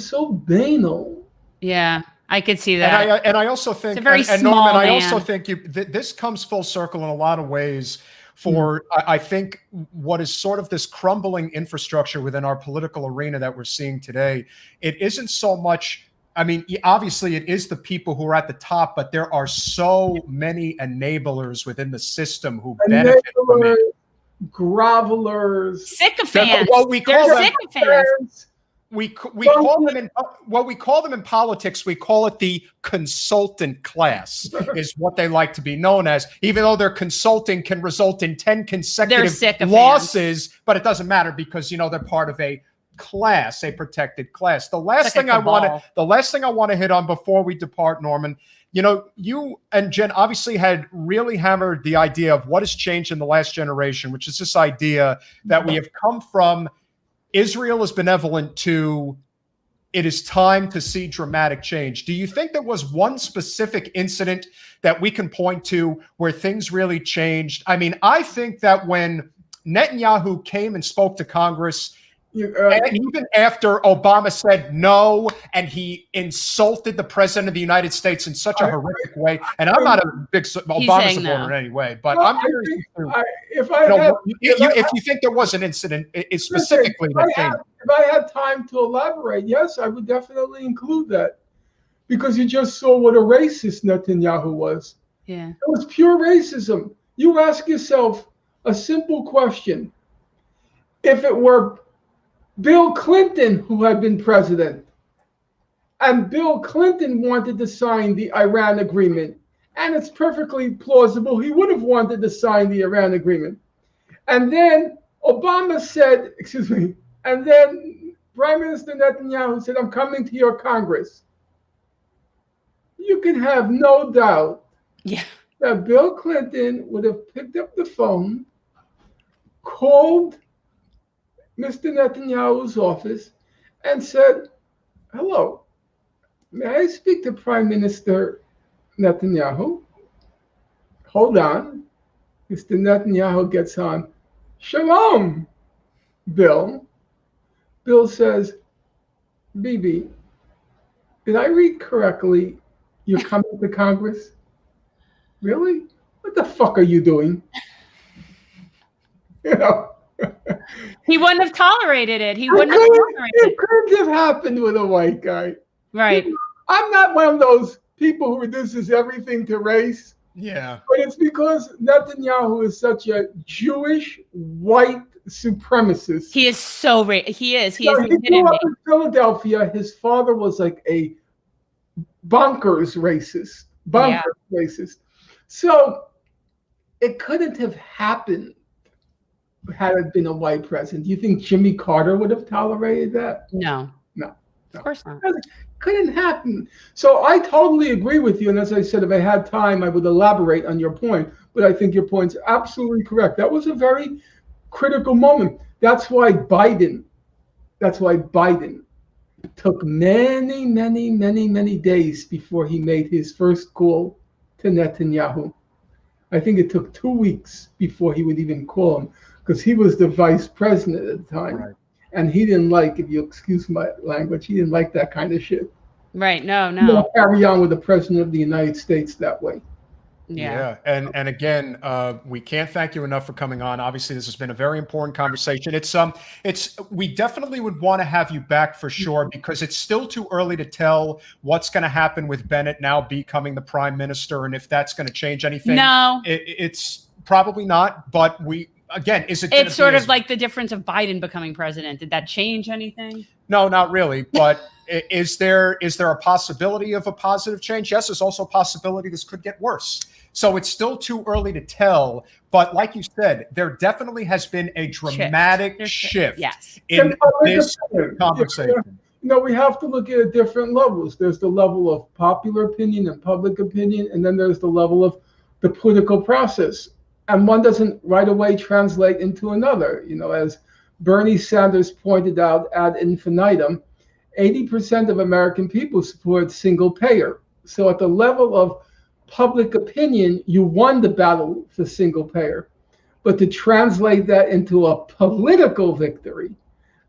so banal. Yeah, I could see that. And I also think, it's a very and small Norman, I man. also think this comes full circle in a lot of ways for, I think, what is sort of this crumbling infrastructure within our political arena that we're seeing today. It isn't so much, I mean, obviously it is the people who are at the top, but there are so many enablers within the system who benefit from it. Grovelers, sycophants. Well, we call them sycophants. We call them in we call them in politics. We call it the consultant class, is what they like to be known as. Even though their consulting can result in 10 consecutive losses, but it doesn't matter because they're part of a class, a protected class. The last thing I want to hit on before we depart, Norman. You and Jen obviously had really hammered the idea of what has changed in the last generation, which is this idea that we have come from Israel is benevolent to it is time to see dramatic change. Do you think there was one specific incident that we can point to where things really changed? I mean, I think that when Netanyahu came and spoke to Congress, and even after Obama said no, and he insulted the president of the United States in such a horrific way, and I'm not a big Obama supporter in any way, but I'm curious if you think there was an incident specifically that came. If I had time to elaborate, yes, I would definitely include that, because you just saw what a racist Netanyahu was. Yeah, it was pure racism. You ask yourself a simple question: if it were Bill Clinton who had been president, and Bill Clinton wanted to sign the Iran agreement, and it's perfectly plausible he would have wanted to sign the Iran agreement, and then Obama said, and then Prime Minister Netanyahu said, I'm coming to your Congress. You can have no doubt that Bill Clinton would have picked up the phone, called Mr. Netanyahu's office, and said, hello, may I speak to Prime Minister Netanyahu? Hold on. Mr. Netanyahu gets on. Shalom, Bill. Bill says, Bibi, did I read correctly? You're coming to Congress? Really? What the fuck are you doing? He wouldn't have tolerated it. It couldn't have happened with a white guy. Right. I'm not one of those people who reduces everything to race. Yeah. But it's because Netanyahu is such a Jewish white supremacist. He is so he is. He grew up in Philadelphia. His father was like a bonkers racist. Racist. So it couldn't have happened had it been a white president. Do you think Jimmy Carter would have tolerated that? No. No. Of course not. Couldn't happen. So I totally agree with you. And as I said, if I had time, I would elaborate on your point. But I think your point's absolutely correct. That was a very critical moment. That's why Biden took many days before he made his first call to Netanyahu. I think it took 2 weeks before he would even call him, because he was the vice president at the time. Right. And he didn't like, if you excuse my language, he didn't like that kind of shit. Right. No. You don't carry on with the president of the United States that way. Yeah. And again, we can't thank you enough for coming on. Obviously, this has been a very important conversation. We definitely would want to have you back for sure, because it's still too early to tell what's going to happen with Bennett now becoming the prime minister, and if that's going to change anything. No, it's probably not. But again, is it? It's sort of like the difference of Biden becoming president. Did that change anything? No, not really. But is there a possibility of a positive change? Yes, there's also a possibility this could get worse. So it's still too early to tell. But like you said, there definitely has been a dramatic shift in this conversation. We have to look at it different levels. There's the level of popular opinion and public opinion, and then there's the level of the political process. And one doesn't right away translate into another. As Bernie Sanders pointed out ad infinitum, 80% of American people support single payer. So at the level of public opinion, you won the battle for single payer. But to translate that into a political victory,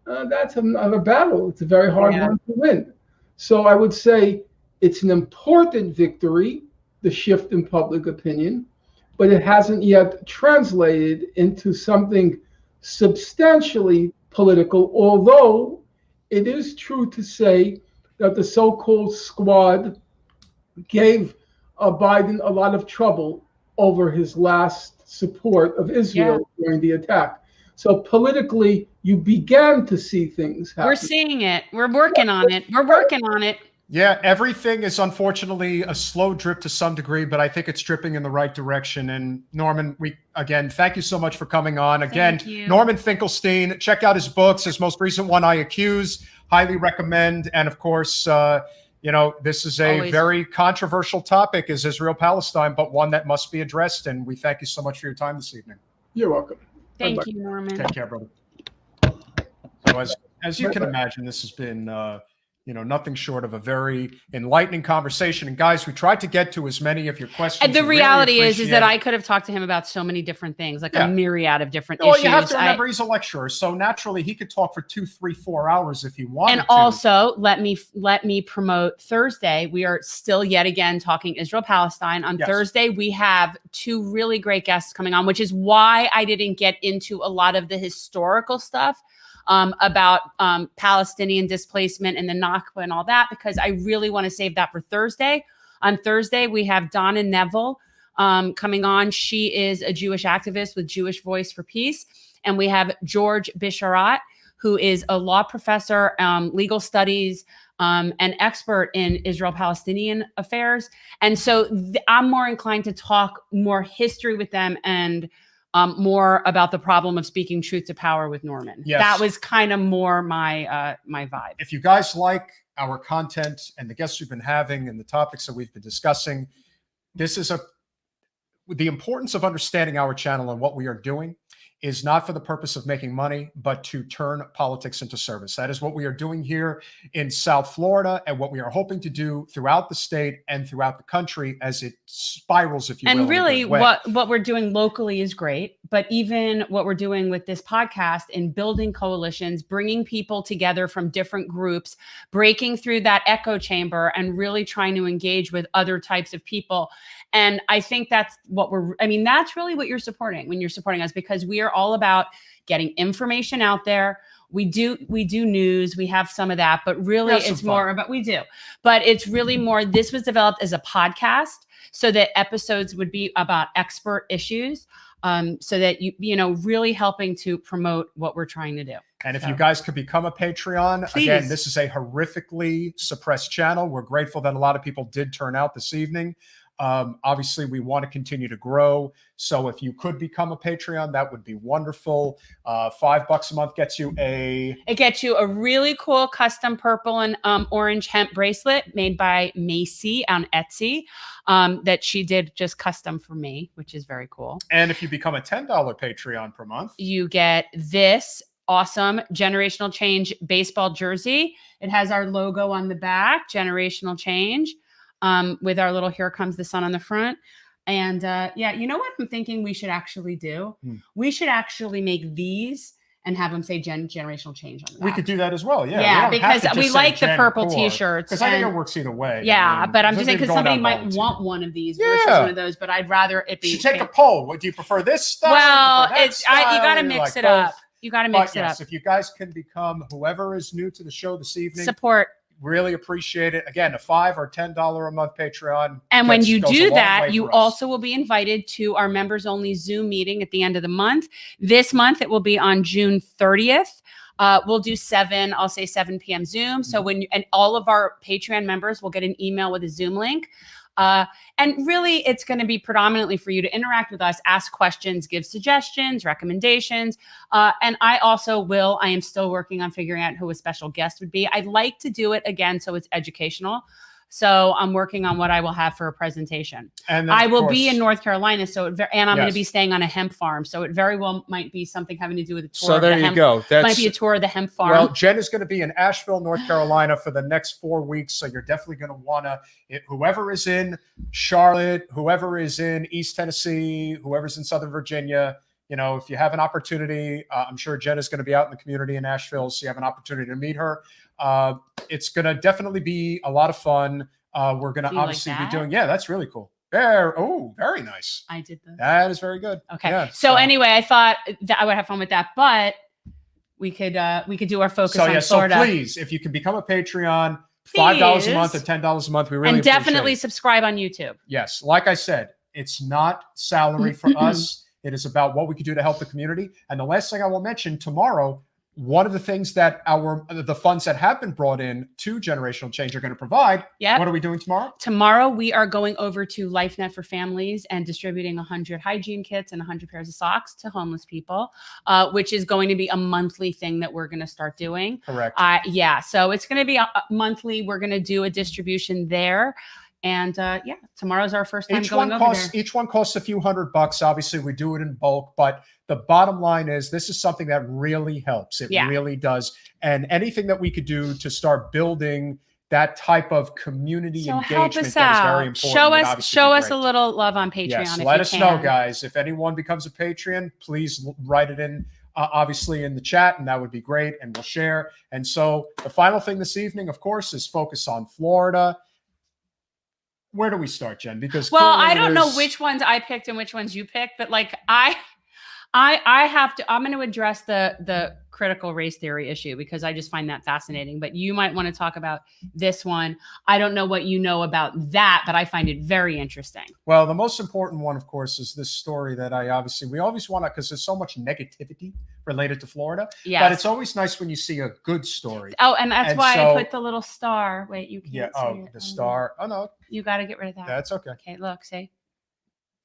that's another battle. It's a very hard one to win. So I would say it's an important victory, the shift in public opinion, but it hasn't yet translated into something substantially political, although it is true to say that the so-called squad gave Biden a lot of trouble over his last support of Israel during the attack. So politically, you began to see things happen. We're seeing it. We're working on it. Yeah, everything is unfortunately a slow drip to some degree, but I think it's dripping in the right direction. And Norman, again, thank you so much for coming on. Again, Norman Finkelstein, check out his books. His most recent one, I Accuse, highly recommend. And of course, this is a very controversial topic, is Israel-Palestine, but one that must be addressed. And we thank you so much for your time this evening. You're welcome. Thank you, Norman. Take care, brother. So as you can imagine, this has been nothing short of a very enlightening conversation. And guys, we tried to get to as many of your questions. And the reality is that I could have talked to him about so many different things, like a myriad of different issues. Well, you have to remember he's a lecturer, so naturally he could talk for 2, 3, 4 hours if he wanted to. And also, let me promote Thursday. We are still yet again talking Israel-Palestine. On Thursday, we have 2 really great guests coming on, which is why I didn't get into a lot of the historical stuff about Palestinian displacement and the Nakba and all that, because I really want to save that for Thursday. On Thursday, we have Donna Neville coming on. She is a Jewish activist with Jewish Voice for Peace. And we have George Bisharat, who is a law professor, legal studies, an expert in Israel-Palestinian affairs. And so I'm more inclined to talk more history with them and more about the problem of speaking truth to power with Norman. Yes. That was kind of more my vibe. If you guys like our content and the guests we've been having and the topics that we've been discussing, this is the importance of understanding our channel and what we are doing is not for the purpose of making money, but to turn politics into service. That is what we are doing here in South Florida and what we are hoping to do throughout the state and throughout the country as it spirals, if you will. And really what we're doing locally is great, but even what we're doing with this podcast in building coalitions, bringing people together from different groups, breaking through that echo chamber and really trying to engage with other types of people. And I think that's that's really what you're supporting when you're supporting us, because we are all about getting information out there. We do news, we have some of that, but really it's more about, but it's really more, this was developed as a podcast so that episodes would be about expert issues, so that you really helping to promote what we're trying to do. And if you guys could become a Patreon, please. Again, this is a horrifically suppressed channel. We're grateful that a lot of people did turn out this evening. Obviously, we want to continue to grow. So if you could become a Patreon, that would be wonderful. $5 a month gets you It gets you a really cool custom purple and orange hemp bracelet made by Macy on Etsy that she did just custom for me, which is very cool. And if you become a $10 Patreon per month, you get this awesome Generational Change baseball jersey. It has our logo on the back, Generational Change, with our little "Here Comes the Sun" on the front. And yeah, you know what I'm thinking we should actually do? We should actually make these and have them say generational change on the back. We could do that as well. Yeah. Yeah, because we like the purple t-shirts. Because I think it works either way. Yeah, I mean, but I'm just saying because somebody might volunteer. want one of these versus one of those, but I'd rather it be. You should take a poll. What do you prefer, this style? Well, You prefer that you style? got to You mix like it both? up. You got to mix it up. If you guys can become whoever is new to the show this evening, Support. really appreciate it. Again, a $5 or $10 a month Patreon. And when you goes a do long way that, you for us. also will be invited to our members only Zoom meeting at the end of the month. This month, it will be on June 30th. We'll do 7 p.m. Zoom. So and all of our Patreon members will get an email with a Zoom link. And really, it's going to be predominantly for you to interact with us, ask questions, give suggestions, recommendations. And I am still working on figuring out who a special guest would be. I'd like to do it again so it's educational. So I'm working on what I will have for a presentation. And I will be in North Carolina, and I'm going to be staying on a hemp farm. So it very well might be something having to do with a tour. So there you go. That might be a tour of the hemp farm. Well, Jen is going to be in Asheville, North Carolina for the next 4 weeks. So you're definitely going to want to, whoever is in Charlotte, whoever is in East Tennessee, whoever's in Southern Virginia, if you have an opportunity, I'm sure Jen is going to be out in the community in Asheville. So you have an opportunity to meet her. It's going to definitely be a lot of fun. We're going to obviously be doing, that's really cool. Very nice. I did that. That is very good. Okay. Yeah, so anyway, I thought that I would have fun with that, but we could do our focus on Florida. So please, if you can become a Patreon, $5 a month or $10 a month, we really appreciate definitely it. Subscribe on YouTube. Yes. Like I said, it's not salary for us. It is about what we can do to help the community. And the last thing I will mention, tomorrow, one of the things that the funds that have been brought in to Generational Change are going to provide. Yep. What are we doing tomorrow? Tomorrow, we are going over to LifeNet for Families and distributing 100 hygiene kits and 100 pairs of socks to homeless people, which is going to be a monthly thing that we're going to start doing. Correct. So it's going to be a monthly. We're going to do a distribution there. And tomorrow's our first time going over there. Each one costs a few $100. Obviously, we do it in bulk, but the bottom line is this is something that really helps. It really does. And anything that we could do to start building that type of community engagement help us that out. is very important. Show us a little love on Patreon. Yes, if let you us can. know, guys. If anyone becomes a Patreon, please write it in. Obviously in the chat, and that would be great, and we'll share. And so the final thing this evening, of course, is focus on Florida. Where do we start, Jen? Because I don't know which ones I picked and which ones you picked, but like I have to. I'm going to address the critical race theory issue because I just find that fascinating. But you might want to talk about this one. I don't know what you know about that, but I find it very interesting. Well, the most important one, of course, is this story that we always want to, because there's so much negativity related to Florida. Yeah, but it's always nice when you see a good story. Oh, and that's why I put the little star. Wait, you can't. Yeah. See it. The star. Oh no. You got to get rid of that. That's okay. Okay, look, see.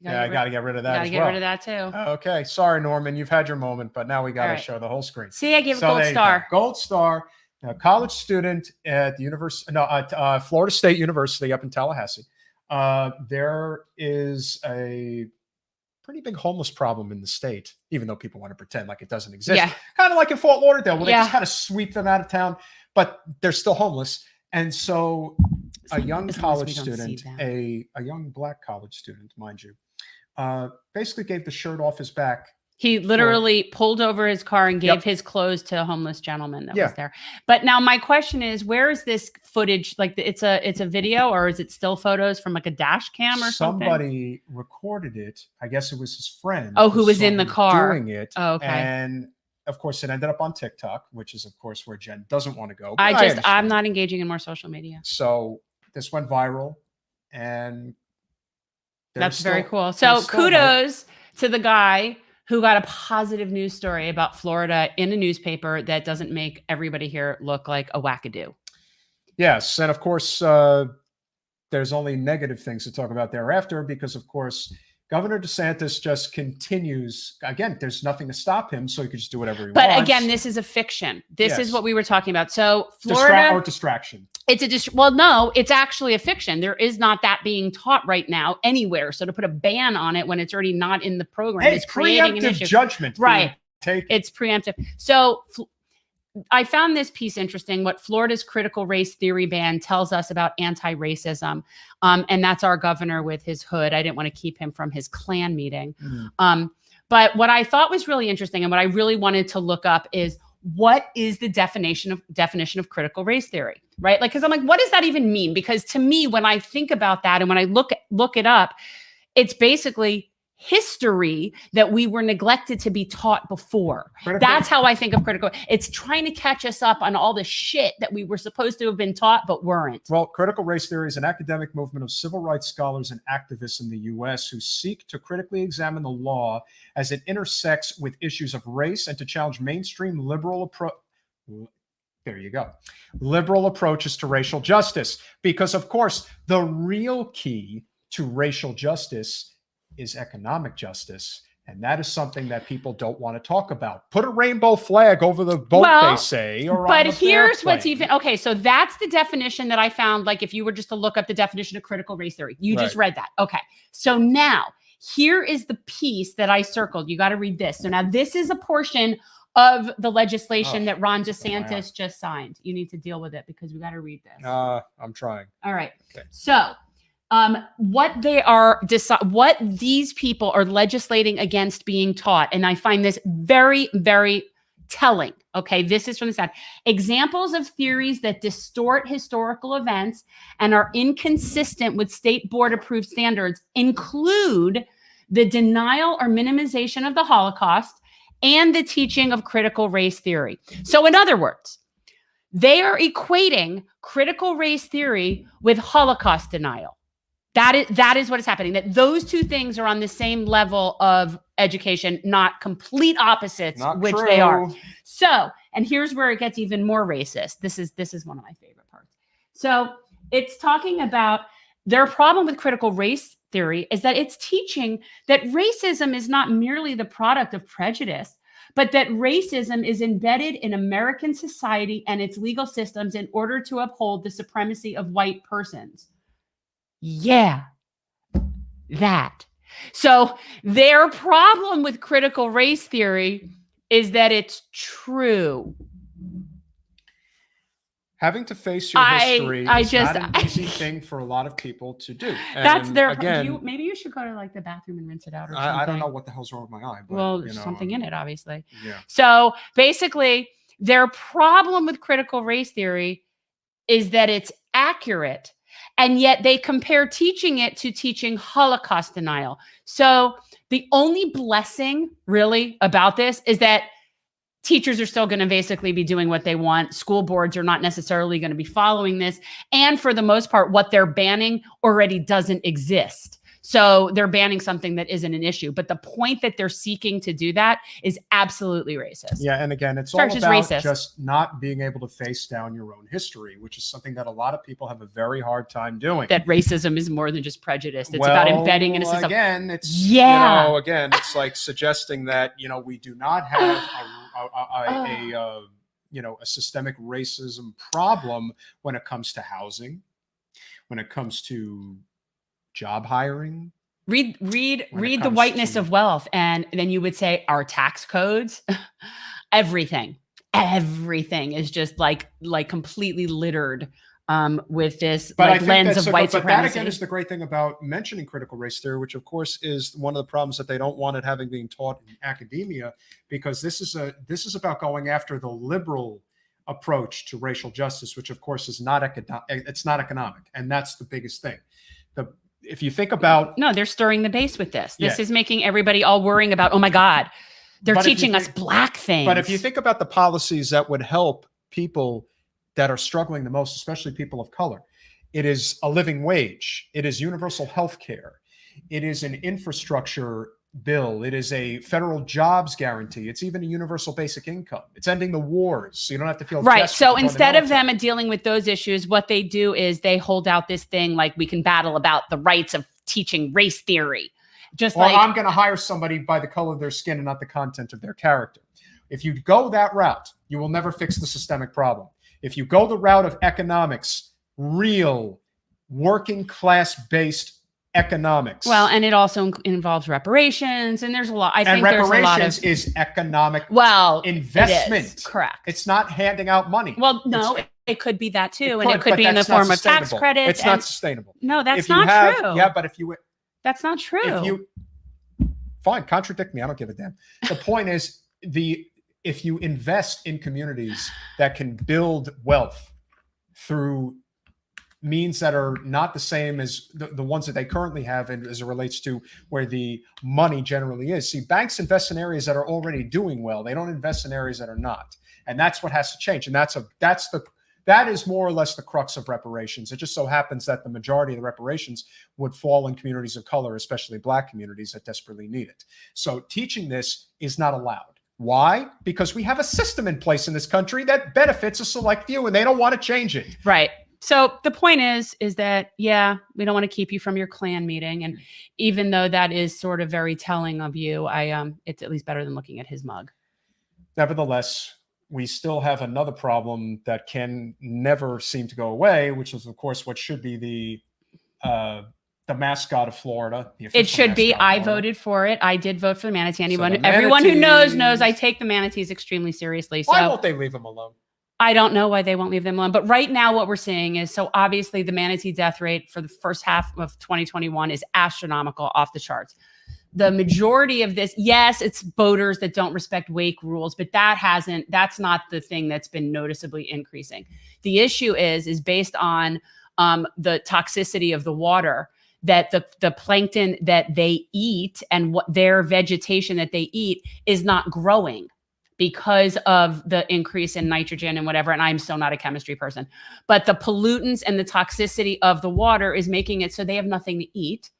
I got to get rid of that. Get rid of that too. Okay, sorry, Norman, you've had your moment, but now we got to show the whole screen. See, I give a gold star. Gold star. A college student at the Florida State University up in Tallahassee. There is a pretty big homeless problem in the state, even though people want to pretend like it doesn't exist. Yeah. Kind of like in Fort Lauderdale, where they just kind of sweep them out of town, but they're still homeless. And so a young college student, a young black college student, mind you, basically gave the shirt off his back. He literally pulled over his car and gave his clothes to a homeless gentleman that was there. But now my question is, where is this footage? Like it's a video, or is it still photos from like a dash cam or something? Somebody recorded it. I guess it was his friend. Oh, who was in the car doing it. Oh, okay. And of course, it ended up on TikTok, which is of course where Jen doesn't want to go. I'm not engaging in more social media. So this went viral, and that's very cool. So kudos to the guy who got a positive news story about Florida in a newspaper that doesn't make everybody here look like a wackadoo. Yes. And of course, there's only negative things to talk about thereafter, because of course, Governor DeSantis just continues. Again, there's nothing to stop him, so he can just do whatever he wants. But again, this is a fiction. This is Yes. what we were talking about. So Florida, distraction. it's well, no, it's actually a fiction. There is not that being taught right now anywhere. So to put a ban on it when it's already not in the program is creating an preemptive issue. judgment. Right. Take It's preemptive. So I found this piece interesting, what Florida's critical race theory ban tells us about anti-racism. And that's our governor with his hood. I didn't want to keep him from his Klan meeting. But what I thought was really interesting and what I really wanted to look up is, what is the definition of critical race theory, right? Like, because I'm like, what does that even mean? Because to me, when I think about that and when I look it up, it's basically history that we were neglected to be taught before. That's how I think of critical. It's trying to catch us up on all the shit that we were supposed to have been taught but weren't. Well, critical race theory is an academic movement of civil rights scholars and activists in the U.S. who seek to critically examine the law as it intersects with issues of race and to challenge mainstream liberal approach. There you go. Liberal approaches to racial justice. Because, of course, the real key to racial justice is economic justice. And that is something that people don't want to talk about. Put a rainbow flag over the boat, they say. Or but on the here's airplane. what's even, okay, so that's the definition that I found, like if you were just to look up the definition of critical race theory. You just read that. Okay, so now here is the piece that I circled. You got to read this. So now this is a portion of the legislation that Ron DeSantis just signed. You need to deal with it because we got to read this. I'm trying. All right. Okay. So what these people are legislating against being taught, and I find this very, very telling. Okay, this is from the side. Examples of theories that distort historical events and are inconsistent with state board approved standards include the denial or minimization of the Holocaust and the teaching of critical race theory. So in other words, they are equating critical race theory with Holocaust denial. That is what is happening, that those two things are on the same level of education, not complete opposites, which they are. So, and here's where it gets even more racist. This is one of my favorite parts. So it's talking about their problem with critical race theory is that it's teaching that racism is not merely the product of prejudice, but that racism is embedded in American society and its legal systems in order to uphold the supremacy of white persons. Yeah, that. So their problem with critical race theory is that it's true. Having to face your history is just, not an easy thing for a lot of people to do. That's And their, again, maybe you should go to like the bathroom and rinse it out or something. I don't know what the hell's wrong with my eye. But, well, there's something in it, obviously. Yeah. So basically, their problem with critical race theory is that it's accurate. And yet they compare teaching it to teaching Holocaust denial. So the only blessing really about this is that teachers are still going to basically be doing what they want. School boards are not necessarily going to be following this. And for the most part, what they're banning already doesn't exist. So they're banning something that isn't an issue. But the point that they're seeking to do that is absolutely racist. Yeah, and again, it's all about just not being able to face down your own history, which is something that a lot of people have a very hard time doing. That racism is more than just prejudice. It's about embedding in a system. Again, it's it's like suggesting that we do not have a systemic racism problem when it comes to housing, when it comes to job hiring. Read The Whiteness of Wealth, and then you would say our tax codes, everything is just like completely littered with this lens of white supremacy. But that again is the great thing about mentioning critical race theory, which of course is one of the problems that they don't want it having being taught in academia, because this is about going after the liberal approach to racial justice, which of course is not economic, and that's the biggest thing. If you think about... No, they're stirring the base with this. This is making everybody all worrying about, oh my God, they're teaching us black things. But if you think about the policies that would help people that are struggling the most, especially people of color, it is a living wage. It is universal health care. It is an infrastructure bill. It is a federal jobs guarantee. It's even a universal basic income. It's ending the wars, so you don't have to feel right. desperate So to join the instead of military. them dealing with those issues, what they do is they hold out this thing like we can battle about the rights of teaching race theory. Just or like I'm going to hire somebody by the color of their skin and not the content of their character. If you go that route, you will never fix the systemic problem. If you go the route of economics, real working class based economics. well, and it also involves reparations, and there's a lot. I and think there's a lot reparations of is economic well investment. It is, correct. It's not handing out money. Well, no, it could be that too, It and it could but be in the that's not form of tax sustainable. credits. It's not sustainable. No, that's If you not have- true. Yeah, but if you That's not true. if you fine, contradict me. I don't give a damn. The point is if you invest in communities that can build wealth through means that are not the same as the ones that they currently have, and as it relates to where the money generally is. See, banks invest in areas that are already doing well. They don't invest in areas that are not, and that's what has to change. And that is more or less the crux of reparations. It just so happens that the majority of the reparations would fall in communities of color, especially Black communities that desperately need it. So teaching this is not allowed. Why? Because we have a system in place in this country that benefits a select few, and they don't want to change it. Right. So the point is that, yeah, we don't want to keep you from your Klan meeting. And even though that is sort of very telling of you, it's at least better than looking at his mug. Nevertheless, we still have another problem that can never seem to go away, which is, of course, what should be the mascot of Florida. It should be. I voted for it. I did vote for the manatee. Everyone who knows I take the manatees extremely seriously. So why won't they leave them alone? I don't know why they won't leave them alone. But right now what we're seeing is, so obviously the manatee death rate for the first half of 2021 is astronomical, off the charts. The majority of this, yes, it's boaters that don't respect wake rules, but that's not the thing that's been noticeably increasing. The issue is based on the toxicity of the water, that the plankton that they eat and what their vegetation that they eat is not growing because of the increase in nitrogen and whatever. And I'm still not a chemistry person, but the pollutants and the toxicity of the water is making it so they have nothing to eat.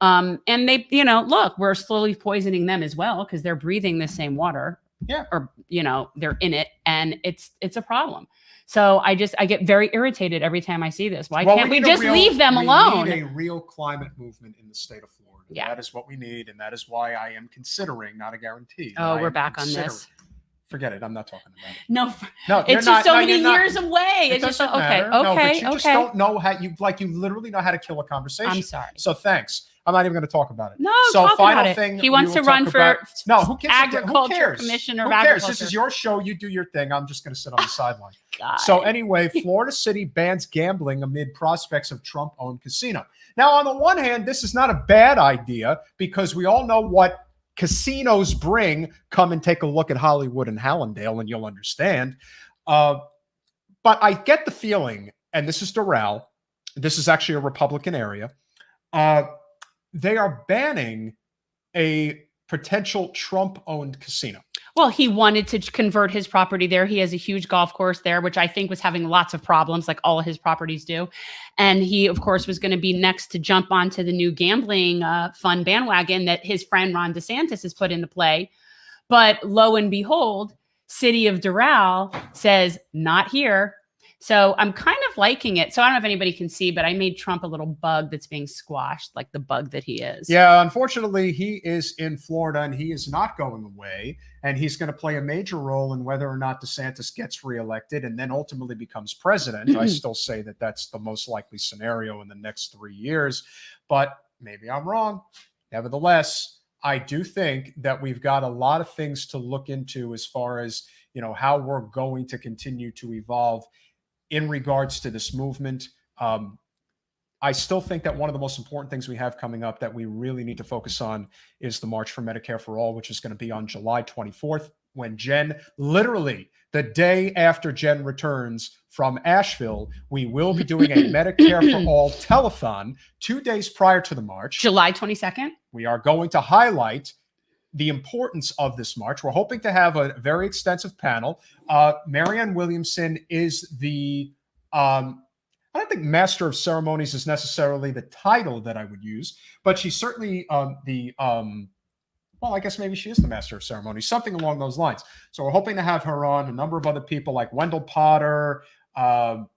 And they, look, we're slowly poisoning them as well because they're breathing the same water. Yeah. Or, they're in it, and it's a problem. So I get very irritated every time I see this. Why can't we just leave them alone? We need a real climate movement in the state of Florida. Yeah. That is what we need. And that is why I am considering, not a guarantee. Oh, we're back on this. Forget it. I'm not talking about it. No, it's just so many years away. It's just okay. Matter. No, but you just okay. don't know how you literally know how to kill a conversation. I'm sorry. So thanks. I'm not even going to talk about it. No, so talk final about thing. He wants to run for who cares? Commissioner Who of cares? Agriculture. This is your show. You do your thing. I'm just going to sit on the sideline. God. So anyway, Florida City bans gambling amid prospects of Trump-owned casino. Now, on the one hand, this is not a bad idea because we all know what casinos bring. Come and take a look at Hollywood and Hallandale and you'll understand. But I get the feeling, and this is Doral, this is actually a Republican area, they are banning a potential Trump-owned casino. Well, he wanted to convert his property there. He has a huge golf course there, which I think was having lots of problems, like all of his properties do. And he, of course, was going to be next to jump onto the new gambling fund bandwagon that his friend Ron DeSantis has put into play. But lo and behold, City of Doral says, not here. So I'm kind of liking it. So I don't know if anybody can see, but I made Trump a little bug that's being squashed, like the bug that he is. Yeah, unfortunately, he is in Florida and he is not going away. And he's going to play a major role in whether or not DeSantis gets reelected and then ultimately becomes president. I still say that that's the most likely scenario in the next 3 years, but maybe I'm wrong. Nevertheless, I do think that we've got a lot of things to look into as far as, how we're going to continue to evolve in regards to this movement. I still think that one of the most important things we have coming up that we really need to focus on is the March for Medicare for All, which is going to be on July 24th, when Jen, literally the day after Jen returns from Asheville, we will be doing a Medicare for All telethon 2 days prior to the march. July 22nd. We are going to highlight the importance of this march. We're hoping to have a very extensive panel. Marianne Williamson is the, I don't think Master of Ceremonies is necessarily the title that I would use, but she's certainly the Well, I guess maybe she is the master of ceremonies, something along those lines. So we're hoping to have her on, a number of other people like Wendell Potter. Who am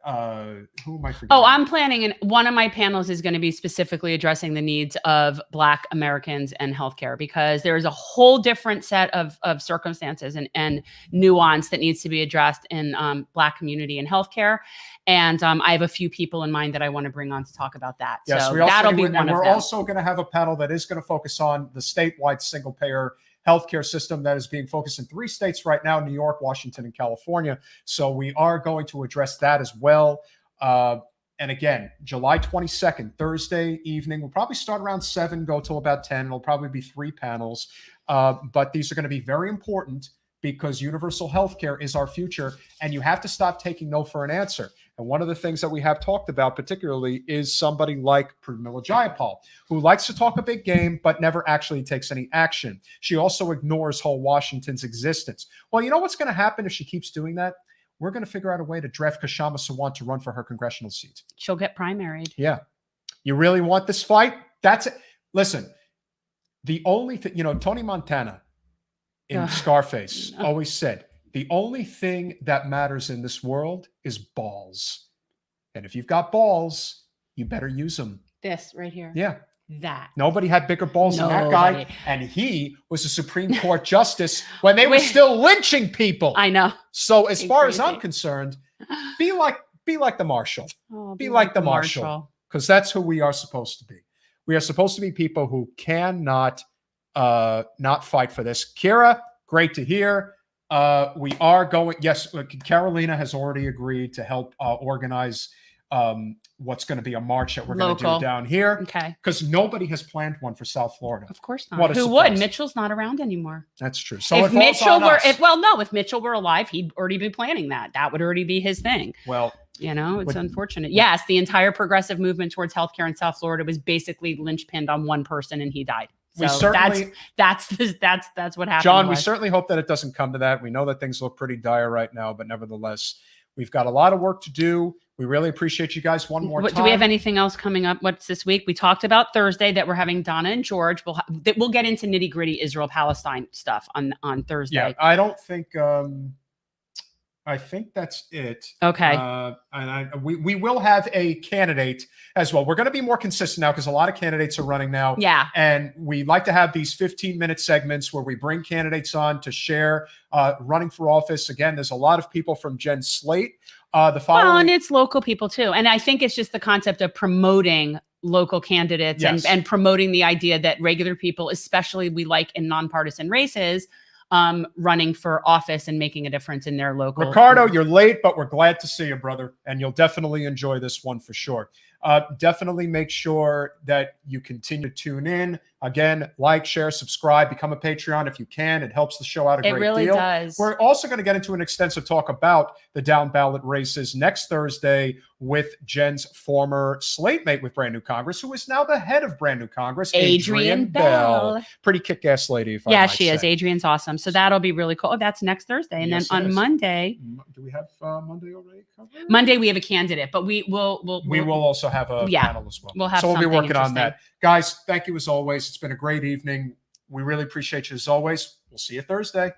I forgetting? Oh, I'm planning, and one of my panels is going to be specifically addressing the needs of Black Americans and healthcare, because there is a whole different set of circumstances and nuance that needs to be addressed in Black community and healthcare. And I have a few people in mind that I want to bring on to talk about that. Yes, so we also that'll be and one of we're them. also going to have a panel that is going to focus on the statewide single payer healthcare system that is being focused in 3 states right now: New York, Washington, and California. So we are going to address that as well. And again, July 22nd, Thursday evening, we'll probably start around 7, go till about 10. It'll probably be 3 panels. But these are going to be very important, because universal healthcare is our future, and you have to stop taking no for an answer. And one of the things that we have talked about particularly is somebody like Pramila Jayapal, who likes to talk a big game, but never actually takes any action. She also ignores whole Washington's existence. Well, you know what's going to happen if she keeps doing that? We're going to figure out a way to draft Kashama Sawant to run for her congressional seat. She'll get primaried. Yeah. You really want this fight? That's it. Listen, the only thing, Tony Montana in Scarface always said, the only thing that matters in this world is balls. And if you've got balls, you better use them. This right here. Yeah. That. Nobody had bigger balls than that guy. And he was a Supreme Court justice when they were still lynching people. I know. So as far as I'm concerned, be like the Marshal. Oh, be like the Marshal. Because that's who we are supposed to be. We are supposed to be people who cannot not fight for this. Kira, great to hear. We are going, yes, Carolina has already agreed to help organize what's going to be a march that we're going to do down here. Okay. Because nobody has planned one for South Florida. Of course not. Who would? Mitchell's not around anymore. That's true. So if Mitchell were, if Mitchell were alive, he'd already be planning that. That would already be his thing. Well, it's unfortunate. Yes, the entire progressive movement towards healthcare in South Florida was basically linchpinned on one person, and he died. So that's what happened. John, we certainly hope that it doesn't come to that. We know that things look pretty dire right now, but nevertheless, we've got a lot of work to do. We really appreciate you guys one more time. Do we have anything else coming up? What's this week? We talked about Thursday that we're having Donna and George. We'll get into nitty gritty Israel-Palestine stuff on Thursday. Yeah, I don't think. I think that's it. Okay. And we will have a candidate as well. We're going to be more consistent now because a lot of candidates are running now. Yeah. And we like to have these 15-minute segments where we bring candidates on to share running for office. Again, there's a lot of people from Jen Slate. And it's local people too. And I think it's just the concept of promoting local candidates and promoting the idea that regular people, especially we like in nonpartisan races, running for office and making a difference in their local. Ricardo, you're late, but we're glad to see you, brother. And you'll definitely enjoy this one for sure. Definitely make sure that you continue to tune in. Again, like, share, subscribe, become a Patreon if you can. It helps the show out a great deal. It really does. We're also going to get into an extensive talk about the down ballot races next Thursday with Jen's former slate mate with Brand New Congress, who is now the head of Brand New Congress, Adrienne Bell. Pretty kick-ass lady, if I might she is. say. Adrienne's awesome. So that'll be really cool. Oh, that's next Thursday. And then on Monday. Do we have Monday already covered? Monday we have a candidate, but we will also have a panel as well. We'll have we'll be working on that. Guys, thank you as always. It's been a great evening. We really appreciate you as always. We'll see you Thursday.